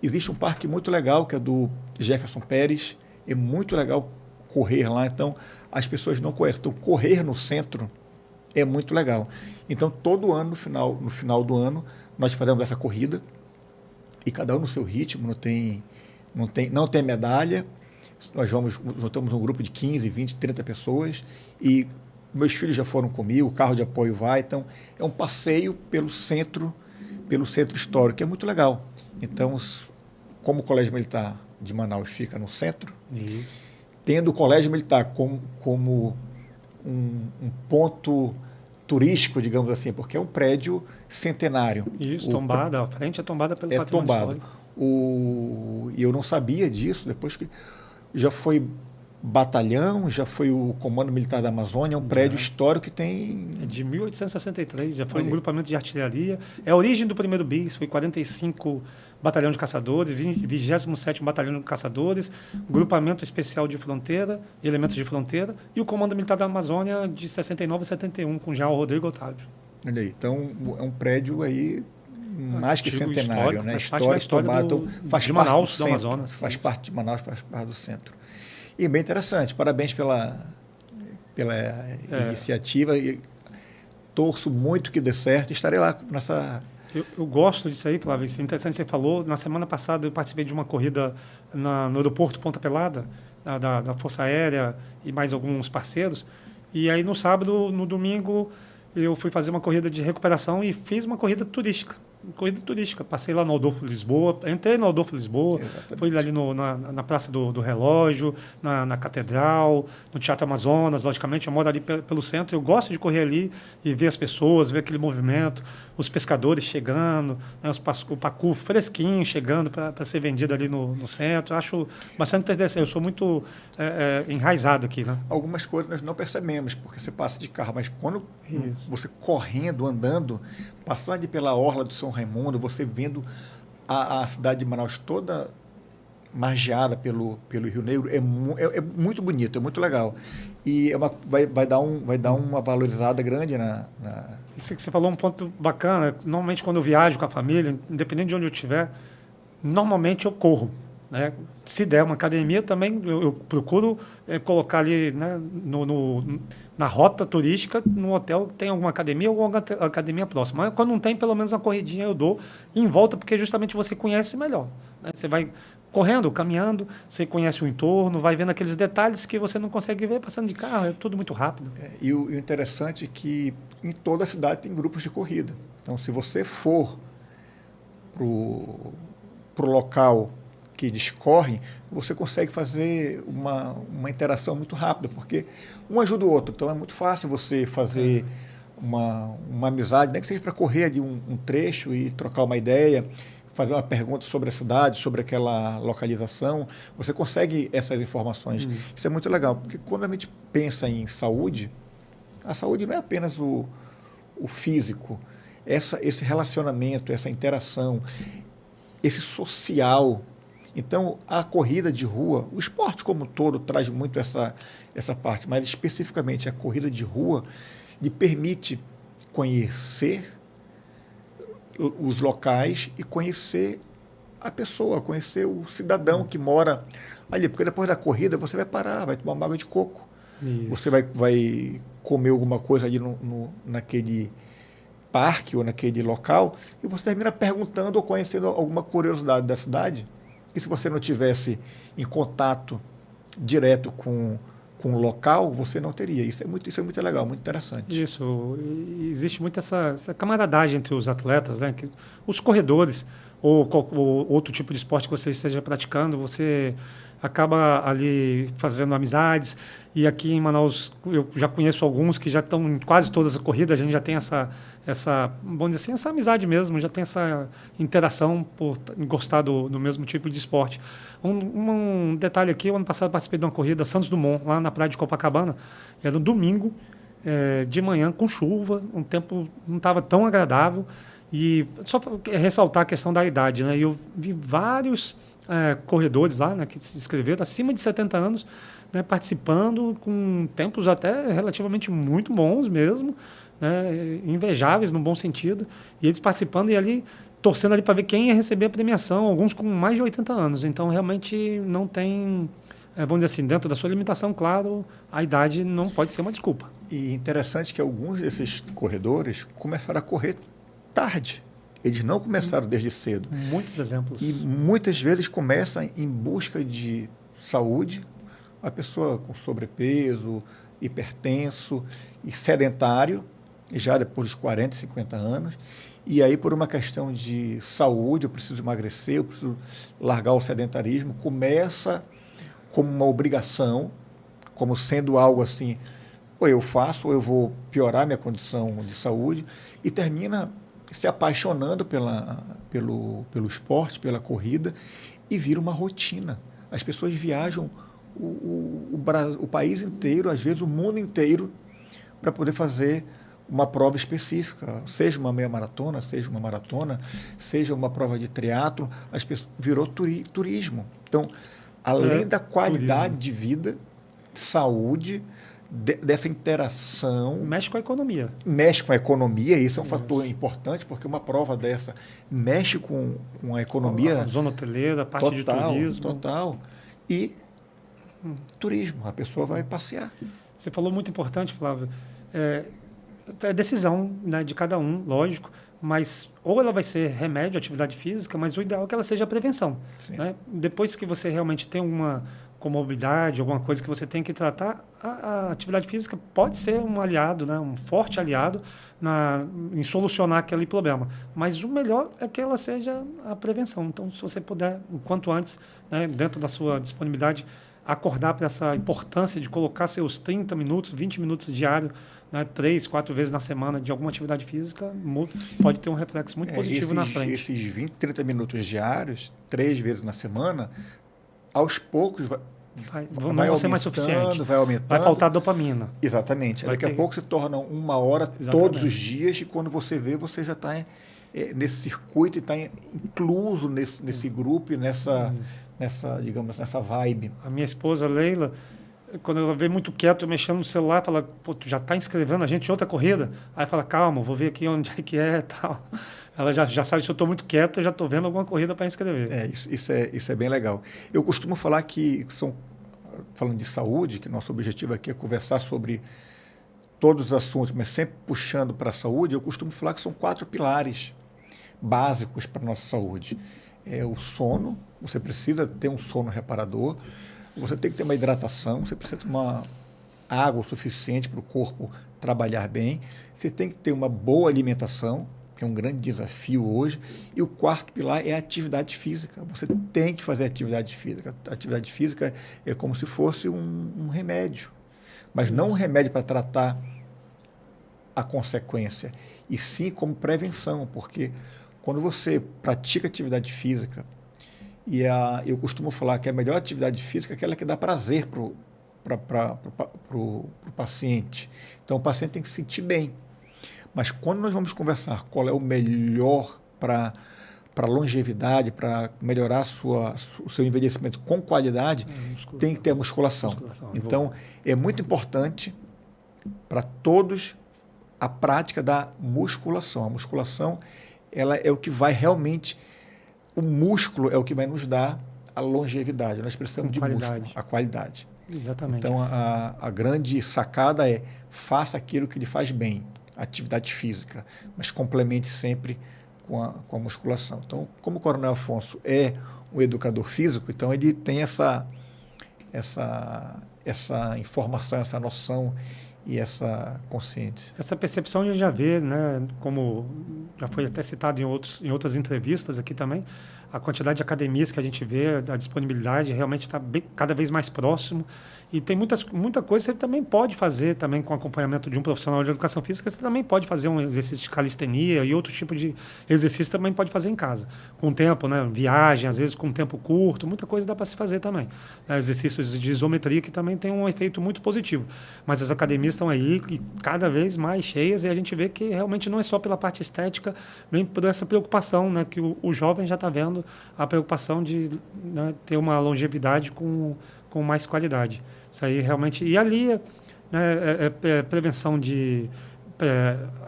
Existe um parque muito legal, que é do Jefferson Pérez, é muito legal correr lá, então as pessoas não conhecem. Então, correr no centro é muito legal. Então, todo ano, no final do ano, nós fazemos essa corrida, e cada um no seu ritmo, não tem medalha. Nós juntamos um grupo de 15, 20, 30 pessoas, e meus filhos já foram comigo, o carro de apoio vai, então é um passeio pelo centro histórico, que é muito legal. Então, como o Colégio Militar de Manaus fica no centro, tendo o Colégio Militar como um ponto turístico, digamos assim, porque é um prédio centenário. Isso, tombada, a frente é tombada pelo patrimônio histórico. E eu não sabia disso, depois que já foi batalhão, já foi o Comando Militar da Amazônia, é um prédio histórico que tem... É de 1863, já foi um grupamento de artilharia. É a origem do primeiro BIS, foi 45 Batalhão de Caçadores, 27º Batalhão de Caçadores, Grupamento Especial de Fronteira, Elementos de Fronteira, e o Comando Militar da Amazônia de 69 a 71, com já o Rodrigo Otávio. Olha aí, então é um prédio aí mais que centenário, né? Histórico, tombado, faz de Manaus, do Amazonas. Faz parte de Manaus, faz parte do centro. E bem interessante, parabéns pela iniciativa, e torço muito que dê certo, estarei lá nessa... Eu gosto disso aí, Flávio, isso é interessante, você falou, na semana passada eu participei de uma corrida no aeroporto Ponta Pelada, da Força Aérea e mais alguns parceiros, e aí no sábado, no domingo, eu fui fazer uma corrida de recuperação e fiz uma corrida turística. Passei lá no Adolfo Lisboa, entrei no Adolfo Lisboa, fui ali na Praça do Relógio, na Catedral, no Teatro Amazonas, logicamente, eu moro ali pelo centro, eu gosto de correr ali e ver as pessoas, ver aquele movimento, os pescadores chegando, né, o pacu fresquinho chegando para ser vendido ali no centro, eu acho bastante interessante, eu sou muito enraizado aqui. Né? Algumas coisas nós não percebemos, porque você passa de carro, mas quando você correndo, andando, passando ali pela orla do São Raimundo, você vendo a cidade de Manaus toda margeada pelo Rio Negro, é muito bonito, é muito legal. E vai dar uma valorizada grande na... Isso que você falou é um ponto bacana. Normalmente, quando eu viajo com a família, independente de onde eu estiver, normalmente eu corro. Né? Se der uma academia, também eu procuro colocar ali, né, na rota turística, no hotel, tem alguma academia ou alguma academia próxima. Mas quando não tem, pelo menos uma corridinha eu dou em volta, porque justamente você conhece melhor. Né? Você vai correndo, caminhando, você conhece o entorno, vai vendo aqueles detalhes que você não consegue ver passando de carro, é tudo muito rápido. E o interessante é que em toda a cidade tem grupos de corrida. Então, se você for para o local que discorrem, você consegue fazer uma interação muito rápida, porque um ajuda o outro. Então, é muito fácil você fazer uma amizade, nem que seja para correr ali um trecho e trocar uma ideia, fazer uma pergunta sobre a cidade, sobre aquela localização. Você consegue essas informações. Isso é muito legal, porque quando a gente pensa em saúde, a saúde não é apenas o físico. Esse relacionamento, essa interação, esse social. Então, a corrida de rua, o esporte como um todo traz muito essa parte, mas especificamente a corrida de rua lhe permite conhecer os locais e conhecer a pessoa, conhecer o cidadão que mora ali, porque depois da corrida você vai parar, vai tomar uma água de coco, você vai comer alguma coisa ali naquele parque ou naquele local, e você termina perguntando ou conhecendo alguma curiosidade da cidade, que se você não tivesse em contato direto com o local, você não teria. Isso é muito legal, muito interessante. Isso. Existe muito essa camaradagem entre os atletas, né? Os corredores ou outro tipo de esporte que você esteja praticando, você acaba ali fazendo amizades. E aqui em Manaus eu já conheço alguns que já estão em quase todas as corridas, a gente já tem vamos dizer assim, essa amizade mesmo, já tem essa interação por gostar do mesmo tipo de esporte. Um detalhe aqui, o ano passado eu participei de uma corrida Santos Dumont, lá na praia de Copacabana, era um domingo, de manhã com chuva, um tempo não estava tão agradável, e só para ressaltar a questão da idade, né? Eu vi vários corredores lá, né, que se inscreveram acima de 70 anos, né, participando com tempos até relativamente muito bons mesmo, né, invejáveis no bom sentido, e eles participando e ali torcendo ali para ver quem ia receber a premiação, alguns com mais de 80 anos. Então realmente não tem, vamos dizer assim, dentro da sua limitação, claro, a idade não pode ser uma desculpa. E interessante que alguns desses corredores começaram a correr tarde. Eles não começaram desde cedo. Muitos exemplos. E muitas vezes começam em busca de saúde, a pessoa com sobrepeso, hipertenso e sedentário, já depois dos 40, 50 anos, e aí por uma questão de saúde, eu preciso emagrecer, eu preciso largar o sedentarismo, começa como uma obrigação, como sendo algo assim, ou eu faço, ou eu vou piorar minha condição de saúde, e termina se apaixonando pelo esporte, pela corrida, e vira uma rotina. As pessoas viajam o país inteiro, às vezes o mundo inteiro, para poder fazer uma prova específica, seja uma meia maratona, seja uma maratona, seja uma prova de triatlo, virou turismo. Então, além da qualidade de vida, saúde, dessa interação... Mexe com a economia. Mexe com a economia, isso é um fator importante, porque uma prova dessa mexe com a economia... A zona hoteleira, a parte de turismo. Total. E turismo, a pessoa vai passear. Você falou muito importante, Flávio. É decisão, né, de cada um, lógico, mas ou ela vai ser remédio, atividade física, mas o ideal é que ela seja a prevenção. Né? Depois que você realmente tem uma comorbidade, alguma coisa que você tem que tratar, a atividade física pode ser um aliado, né, um forte aliado em solucionar aquele problema. Mas o melhor é que ela seja a prevenção. Então, se você puder, o quanto antes, né, dentro da sua disponibilidade, acordar para essa importância de colocar seus 30 minutos, 20 minutos diários, né, 3, 4 vezes na semana de alguma atividade física, pode ter um reflexo muito positivo na frente. Esses 20, 30 minutos diários, 3 vezes na semana, aos poucos não vai ser mais suficiente. Vai aumentando. Vai faltar dopamina. Exatamente. Daqui a pouco se torna 1 hora todos os dias e quando você vê, você já está nesse circuito e está incluso nesse grupo e nessa, digamos, nessa vibe. A minha esposa, Leila, quando ela vê muito quieto, mexendo no celular, fala, pô, tu já está inscrevendo a gente em outra corrida? Aí fala, calma, vou ver aqui onde é que é e tal. Ela já sabe, se eu estou muito quieto, eu já estou vendo alguma corrida para inscrever. Isso é bem legal. Eu costumo falar falando de saúde, que nosso objetivo aqui é conversar sobre todos os assuntos, mas sempre puxando para a saúde, eu costumo falar que são 4 pilares básicos para a nossa saúde. O sono, você precisa ter um sono reparador, você tem que ter uma hidratação, você precisa tomar água o suficiente para o corpo trabalhar bem, você tem que ter uma boa alimentação, que é um grande desafio hoje, e o 4º pilar é a atividade física. Você tem que fazer atividade física. A atividade física é como se fosse um remédio, mas não um remédio para tratar a consequência, e sim como prevenção, porque quando você pratica atividade física, eu costumo falar que a melhor atividade física é aquela que dá prazer para o paciente. Então, o paciente tem que se sentir bem. Mas quando nós vamos conversar qual é o melhor para longevidade, para melhorar o seu envelhecimento com qualidade, tem que ter a musculação. Então, é muito importante para todos a prática da musculação. A musculação ela é o que vai realmente... O músculo é o que vai nos dar a longevidade. Nós precisamos de músculo, a qualidade. Exatamente. Então, a grande sacada é faça aquilo que lhe faz bem, atividade física, mas complemente sempre com a musculação. Então, como o Coronel Afonso é um educador físico, então ele tem essa informação, essa noção e essa consciência. Essa percepção a gente já vê, né, como já foi até citado em outras entrevistas aqui também, a quantidade de academias que a gente vê, a disponibilidade realmente está cada vez mais próximo. E tem muita coisa que você também pode fazer também com acompanhamento de um profissional de educação física. Você também pode fazer um exercício de calistenia e outro tipo de exercício também pode fazer em casa. Com o tempo, né? Viagem, às vezes com um tempo curto, muita coisa dá para se fazer também. Exercícios de isometria que também tem um efeito muito positivo. Mas as academias estão aí e cada vez mais cheias e a gente vê que realmente não é só pela parte estética, vem por essa preocupação, né? Que o jovem já está vendo a preocupação de, né, ter uma longevidade com mais qualidade. Isso aí realmente... E ali, né, prevenção de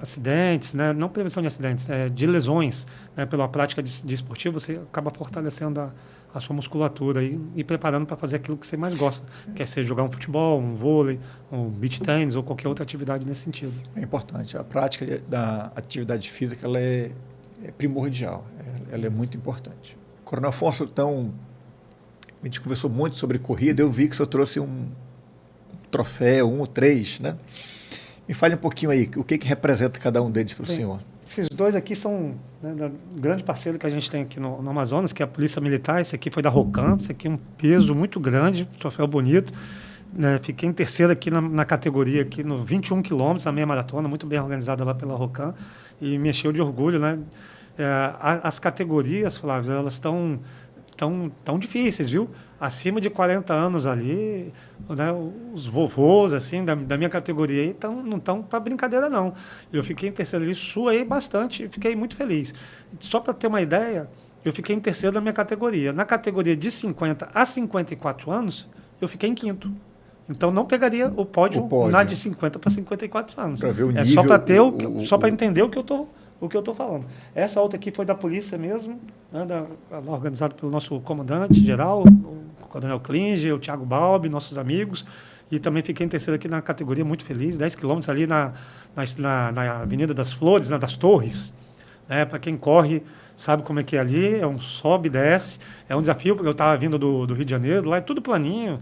acidentes, né, não prevenção de acidentes, de lesões, né, pela prática de esportivo, você acaba fortalecendo a sua musculatura e preparando para fazer aquilo que você mais gosta, quer ser jogar um futebol, um vôlei, um beach tennis ou qualquer outra atividade nesse sentido. É importante. A prática da atividade física ela é primordial, ela é muito importante. Coronel Afonso, então, a gente conversou muito sobre corrida, eu vi que o senhor trouxe um troféu, 1 ou 3, né? Me fale um pouquinho aí, o que representa cada um deles para o senhor? Esses dois aqui são, né, grande parceiro que a gente tem aqui no Amazonas, que é a Polícia Militar. Esse aqui foi da Rocam, esse aqui é um peso muito grande, troféu bonito. Né, fiquei em terceiro aqui na categoria, aqui no 21 quilômetros, na meia maratona, muito bem organizada lá pela Rocam, e me encheu de orgulho, né? As categorias, Flávio, elas estão tão difíceis, viu? Acima de 40 anos ali, né, os vovôs, assim, da minha categoria aí, não estão para brincadeira, não. Eu fiquei em terceiro ali, suei bastante, fiquei muito feliz. Só para ter uma ideia, eu fiquei em terceiro da minha categoria. Na categoria de 50 a 54 anos, eu fiquei em quinto. Então, não pegaria o pódio na de 50 para 54 anos. Para ver o nível, só para ter só para entender o que eu estou falando. Essa outra aqui foi da polícia mesmo, né, organizada pelo nosso comandante-geral, o Coronel Klinger, o Thiago Balbi, nossos amigos. E também fiquei em terceiro aqui na categoria, muito feliz, 10 quilômetros ali na Avenida das Flores, das Torres. Né, para quem corre, sabe como é que é ali, é um sobe e desce, é um desafio, porque eu estava vindo do Rio de Janeiro, lá é tudo planinho,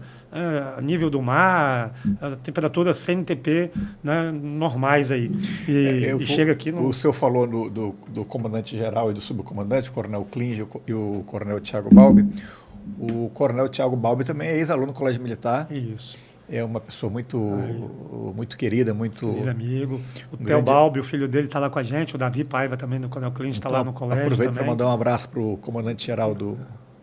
nível do mar, a temperatura CNTP, né, normais aí. E chega aqui... O senhor falou do comandante-geral e do subcomandante, o Coronel Klinger e o Coronel Thiago Balbi. O Coronel Thiago Balbi também é ex-aluno do Colégio Militar. Isso. É uma pessoa muito querida, muito... Querido amigo. O Theo Balbi, o filho dele, está lá com a gente. O Davi Paiva também, do Coronel Klinger, está lá no colégio. Aproveito para mandar um abraço para o comandante-geral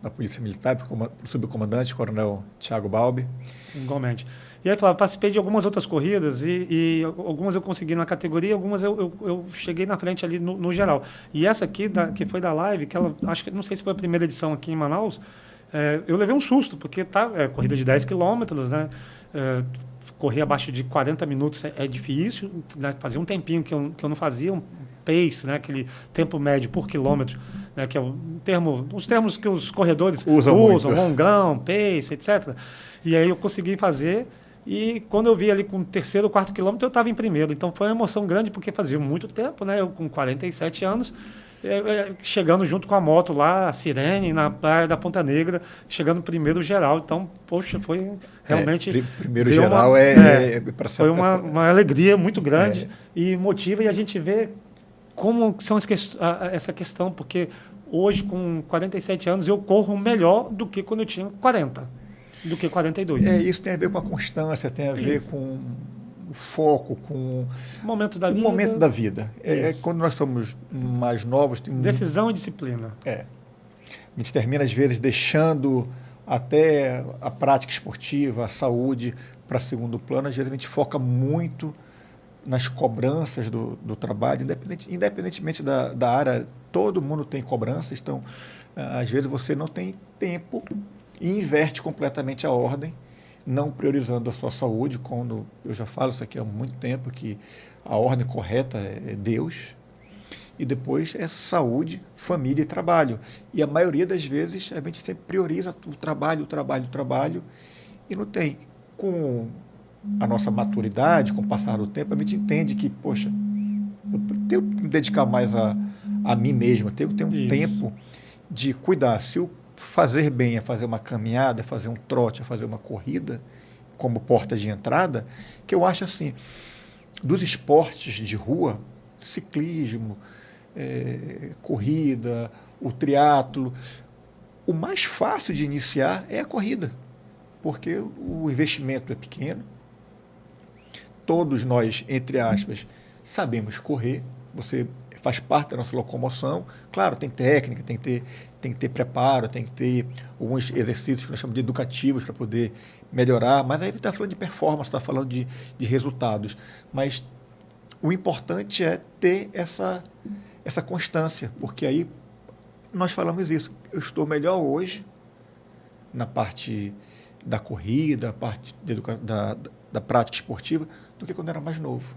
da Polícia Militar, para o subcomandante, Coronel Thiago Balbi. Igualmente. E aí, Flávio, participei de algumas outras corridas e algumas eu consegui na categoria, algumas eu cheguei na frente ali no geral. E essa aqui, que foi da live, que ela, acho que não sei se foi a primeira edição aqui em Manaus, eu levei um susto, porque corrida de 10 quilômetros, né? Correr abaixo de 40 minutos é difícil, né? Fazia um tempinho que eu não fazia um pace, né? Aquele tempo médio por quilômetro, né? Que é os termos que os corredores usam longão, pace, etc. E aí eu consegui fazer, e quando eu vi ali com o terceiro ou quarto quilômetro, eu estava em primeiro. Então foi uma emoção grande, porque fazia muito tempo, né? Eu com 47 anos, chegando junto com a moto lá, a Sirene, na praia da Ponta Negra, chegando primeiro geral. Então, poxa, foi realmente... primeiro geral foi uma alegria muito grande e motiva, e a gente vê como são essa questão, porque hoje, com 47 anos, eu corro melhor do que quando eu tinha 40, do que 42. Isso tem a ver com a constância, tem a ver com o foco, com o momento da vida. Quando nós somos mais novos... Decisão e disciplina. A gente termina, às vezes, deixando até a prática esportiva, a saúde, para segundo plano. Às vezes a gente foca muito nas cobranças do trabalho, independentemente da área, todo mundo tem cobranças, então, às vezes você não tem tempo e inverte completamente a ordem, não priorizando a sua saúde, quando eu já falo isso aqui há muito tempo, que a ordem correta é Deus, e depois é saúde, família e trabalho. E a maioria das vezes a gente sempre prioriza o trabalho, e não tem. Com a nossa maturidade, com o passar do tempo, a gente entende que, poxa, eu tenho que me dedicar mais a mim mesmo, eu tenho que ter um tempo de cuidar. Se eu fazer bem é fazer uma caminhada, é fazer um trote, é fazer uma corrida, como porta de entrada, que eu acho assim, dos esportes de rua, ciclismo, corrida, o triatlo, o mais fácil de iniciar é a corrida, porque o investimento é pequeno, todos nós, entre aspas, sabemos correr, você faz parte da nossa locomoção. Claro, tem técnica, tem que ter preparo, tem que ter alguns exercícios que nós chamamos de educativos para poder melhorar, mas aí está falando de performance, está falando de resultados. Mas o importante é ter essa constância, porque aí nós falamos isso. Eu estou melhor hoje na parte da corrida, na parte da prática esportiva, do que quando era mais novo.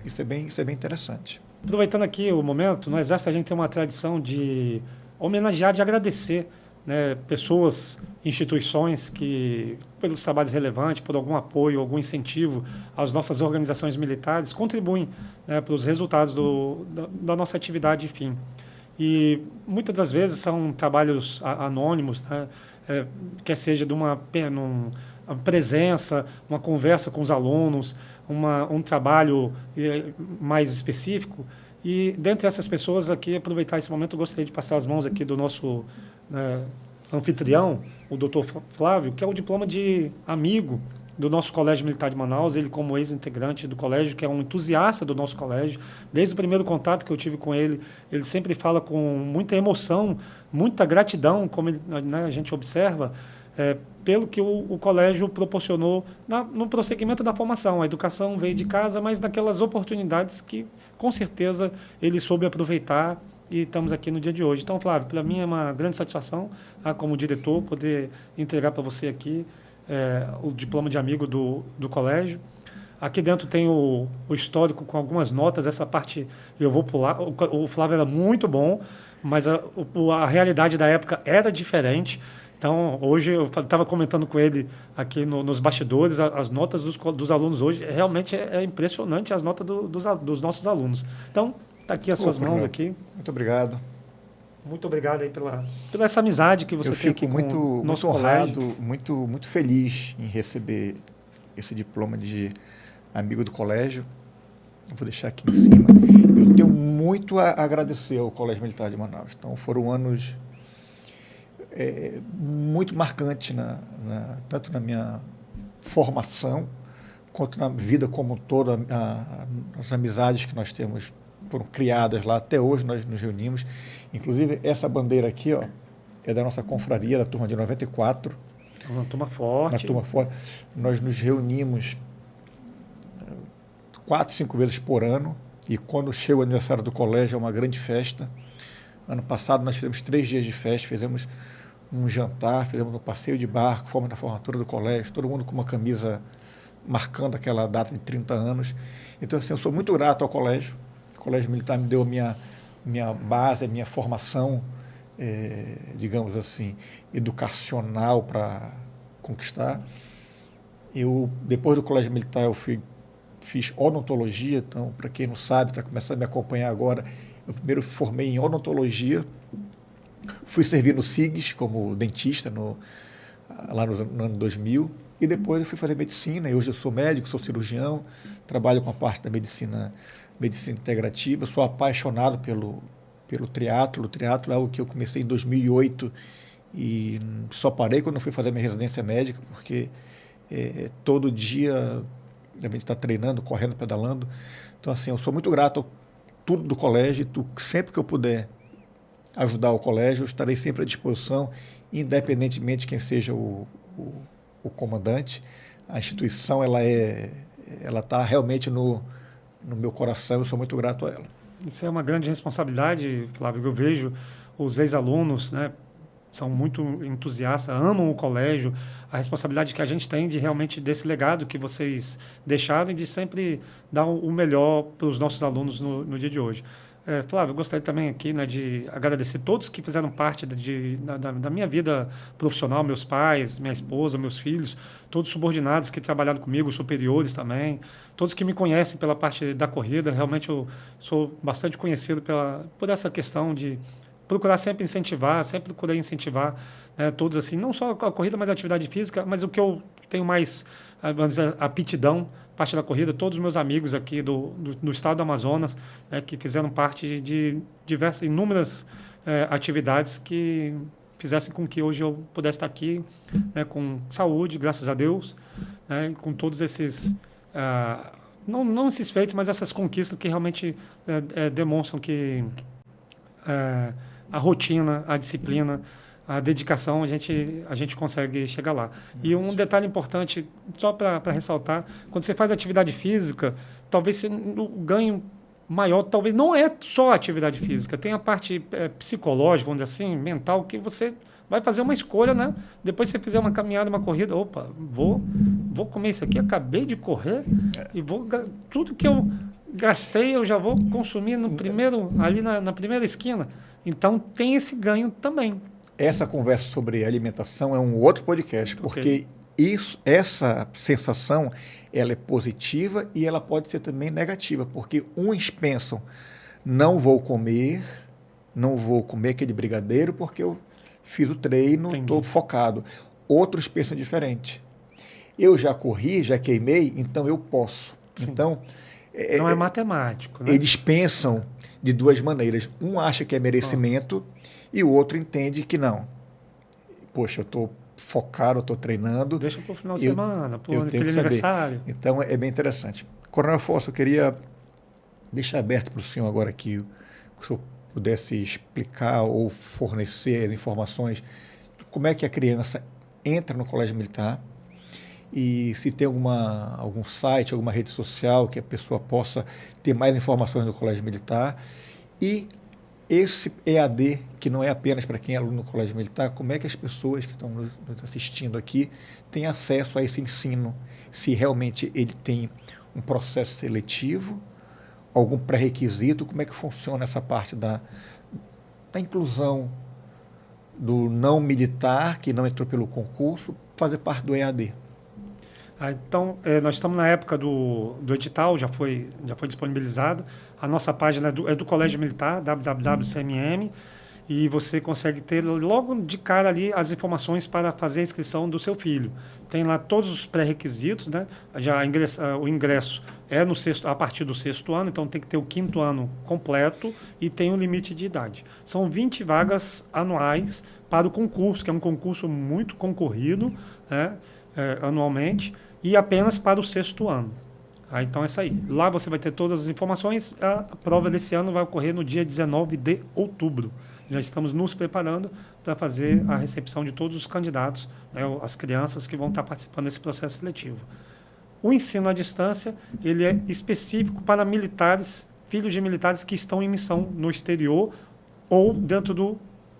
Isso é bem interessante. Aproveitando aqui o momento, no Exército a gente tem uma tradição de homenagear, de agradecer, né, pessoas, instituições que, pelos trabalhos relevantes, por algum apoio, algum incentivo às nossas organizações militares, contribuem, né, para os resultados da nossa atividade, enfim. E muitas das vezes são trabalhos anônimos, né, quer seja de uma presença, uma conversa com os alunos, um trabalho mais específico. E, dentre essas pessoas aqui, aproveitar esse momento, eu gostaria de passar as mãos aqui do nosso anfitrião, o doutor Flávio, que é o diploma de amigo do nosso Colégio Militar de Manaus, ele como ex-integrante do colégio, que é um entusiasta do nosso colégio. Desde o primeiro contato que eu tive com ele, ele sempre fala com muita emoção, muita gratidão, como ele, né, a gente observa, pelo que o colégio proporcionou no prosseguimento da formação. A educação veio de casa, mas naquelas oportunidades que, com certeza, ele soube aproveitar, e estamos aqui no dia de hoje. Então, Flávio, para mim é uma grande satisfação, como diretor, poder entregar para você aqui o diploma de amigo do colégio. Aqui dentro tem o histórico com algumas notas, essa parte eu vou pular. O Flávio era muito bom, mas a realidade da época era diferente. Então, hoje eu estava comentando com ele aqui nos bastidores, as notas dos alunos hoje, realmente é impressionante as notas dos nossos alunos. Então, está aqui as suas mãos aqui. Muito obrigado. Muito obrigado aí pela essa amizade que você tem aqui com o nosso colégio. Muito feliz em receber esse diploma de amigo do colégio. Eu vou deixar aqui em cima. Eu tenho muito a agradecer ao Colégio Militar de Manaus. Então, foram anos muito marcantes, tanto na minha formação, quanto na vida como um todo. As amizades que nós temos foram criadas lá, até hoje nós nos reunimos. Inclusive, essa bandeira aqui, ó, é da nossa confraria, da turma de 94. Uma turma forte. Uma turma forte. Nós nos reunimos 4, 5 vezes por ano, e quando chega o aniversário do colégio é uma grande festa. Ano passado nós fizemos 3 dias de festa, fizemos um jantar, fizemos um passeio de barco, fomos na formatura do colégio, todo mundo com uma camisa marcando aquela data de 30 anos. Então, assim, eu sou muito grato ao colégio. O Colégio Militar me deu a minha base, a minha formação, digamos assim, educacional para conquistar. Depois do Colégio Militar, eu fiz odontologia. Então, para quem não sabe, está começando a me acompanhar agora, eu primeiro formei em odontologia, fui servir no SIGS como dentista lá no ano 2000, e depois eu fui fazer medicina, e hoje eu sou médico, sou cirurgião, trabalho com a parte da medicina integrativa, sou apaixonado pelo triatlo. O triatlo é algo que eu comecei em 2008 e só parei quando eu fui fazer minha residência médica, porque todo dia a gente está treinando, correndo, pedalando. Então, assim, eu sou muito grato a tudo do colégio, sempre que eu puder ajudar o colégio, eu estarei sempre à disposição, independentemente de quem seja o comandante. A instituição, ela está realmente no meu coração, eu sou muito grato a ela. Isso é uma grande responsabilidade, Flávio. Eu vejo os ex-alunos, né, são muito entusiastas, amam o colégio, a responsabilidade que a gente tem de realmente desse legado que vocês deixaram e de sempre dar o melhor para os nossos alunos no dia de hoje. Flávio, eu gostaria também aqui, né, de agradecer todos que fizeram parte da minha vida profissional, meus pais, minha esposa, meus filhos, todos subordinados que trabalharam comigo, superiores também, todos que me conhecem pela parte da corrida. Realmente eu sou bastante conhecido por essa questão de procurar sempre incentivar, sempre procurei incentivar, né, todos assim, não só a corrida, mas a atividade física, mas o que eu tenho mais, vamos dizer, aptidão, parte da corrida. Todos os meus amigos aqui do estado do Amazonas, né, que fizeram parte de inúmeras atividades que fizessem com que hoje eu pudesse estar aqui, né, com saúde, graças a Deus, né, com todos esses... não esses feitos, mas essas conquistas que realmente demonstram que a rotina, a disciplina, a dedicação, a gente consegue chegar lá. E um detalhe importante, só para ressaltar, quando você faz atividade física, talvez o ganho maior, talvez não é só a atividade física, tem a parte psicológica, vamos dizer assim, mental, que você vai fazer uma escolha, né? Depois você fizer uma caminhada, uma corrida, opa, vou comer isso aqui, acabei de correr e tudo que eu gastei eu já vou consumir no primeiro, ali na primeira esquina. Então tem esse ganho também. Essa conversa sobre alimentação é um outro podcast, porque essa sensação ela é positiva e ela pode ser também negativa, porque uns pensam, não vou comer aquele brigadeiro porque eu fiz o treino, estou focado. Outros pensam diferente. Eu já corri, já queimei, então eu posso. Sim. Então, não é matemático, né? Eles pensam de duas maneiras. Um acha que é merecimento e o outro entende que não. Poxa, eu estou focado, eu estou treinando. Deixa para o final de semana, para aquele aniversário. Então, é bem interessante. Coronel Afonso, eu queria deixar aberto para o senhor agora aqui, que o senhor pudesse explicar ou fornecer as informações como é que a criança entra no colégio militar e se tem algum site, alguma rede social que a pessoa possa ter mais informações do colégio militar. E esse EAD, que não é apenas para quem é aluno no colégio militar, como é que as pessoas que estão nos assistindo aqui têm acesso a esse ensino, se realmente ele tem um processo seletivo, algum pré-requisito, como é que funciona essa parte da inclusão do não militar, que não entrou pelo concurso, fazer parte do EAD? Então, nós estamos na época do edital, já foi disponibilizado. A nossa página é do Colégio Militar, www.cmm, e você consegue ter logo de cara ali as informações para fazer a inscrição do seu filho. Tem lá todos os pré-requisitos, né? O ingresso é a partir do 6º ano, então tem que ter o 5º ano completo e tem um limite de idade. São 20 vagas anuais para o concurso, que é um concurso muito concorrido, né? Anualmente, e apenas para o 6º ano. Então é isso aí. Lá você vai ter todas as informações. A prova desse ano vai ocorrer no dia 19 de outubro. Já estamos nos preparando para fazer a recepção de todos os candidatos, né, as crianças que vão estar participando desse processo seletivo. O ensino à distância ele é específico para militares, filhos de militares que estão em missão no exterior ou dentro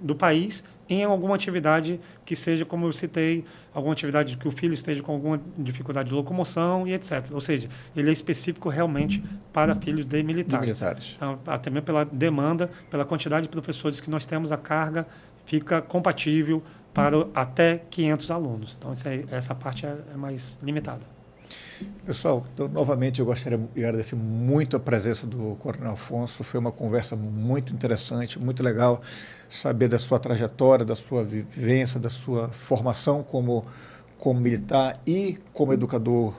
do país, em alguma atividade que seja, como eu citei, alguma atividade que o filho esteja com alguma dificuldade de locomoção e etc. Ou seja, ele é específico realmente para filhos de militares. Então, até mesmo pela demanda, pela quantidade de professores que nós temos, a carga fica compatível para até 500 alunos. Então, essa parte é mais limitada. Pessoal, então, novamente eu gostaria de agradecer muito a presença do Coronel Afonso. Foi uma conversa muito interessante, muito legal saber da sua trajetória, da sua vivência, da sua formação como militar e como educador.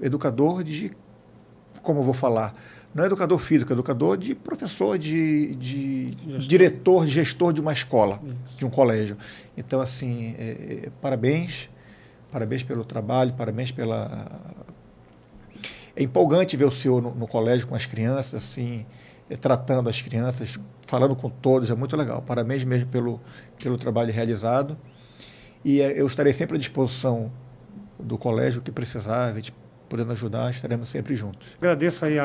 Educador de, como eu vou falar, não é educador físico, é educador de professor, de diretor, gestor de uma escola, isso, de um colégio. Então, assim, parabéns pelo trabalho, parabéns pela... É empolgante ver o senhor no colégio com as crianças, assim, tratando as crianças, falando com todos, é muito legal. Parabéns mesmo pelo trabalho realizado. E eu estarei sempre à disposição do colégio, o que precisar, a gente podendo ajudar, estaremos sempre juntos. Agradeço aí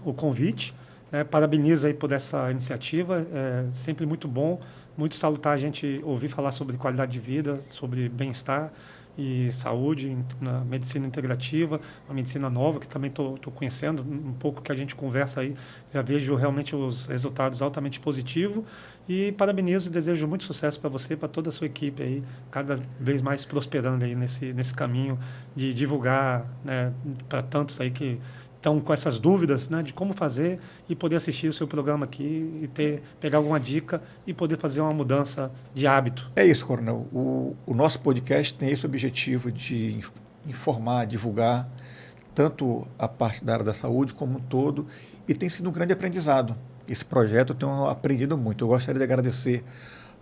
o convite, né? Parabenizo aí por essa iniciativa, é sempre muito bom, muito salutar a gente ouvir falar sobre qualidade de vida, sobre bem-estar e saúde, na medicina integrativa, uma medicina nova que também estou conhecendo, um pouco que a gente conversa aí, já vejo realmente os resultados altamente positivos e parabenizo e desejo muito sucesso para você, para toda a sua equipe aí, cada vez mais prosperando aí nesse caminho de divulgar, né, para tantos aí que estão com essas dúvidas, né, de como fazer e poder assistir o seu programa aqui e pegar alguma dica e poder fazer uma mudança de hábito. É isso, Coronel. O nosso podcast tem esse objetivo de informar, divulgar, tanto a parte da área da saúde como um todo, e tem sido um grande aprendizado. Esse projeto eu tenho aprendido muito. Eu gostaria de agradecer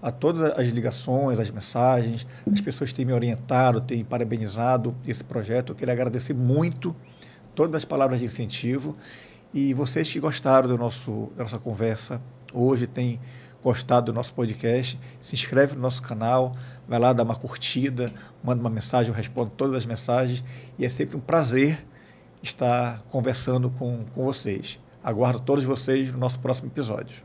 a todas as ligações, as mensagens, as pessoas têm me orientado, têm parabenizado esse projeto. Eu queria agradecer muito todas as palavras de incentivo, e vocês que gostaram da nossa conversa hoje, têm gostado do nosso podcast, se inscreve no nosso canal, vai lá, dá uma curtida, manda uma mensagem, eu respondo todas as mensagens, e é sempre um prazer estar conversando com vocês. Aguardo todos vocês no nosso próximo episódio.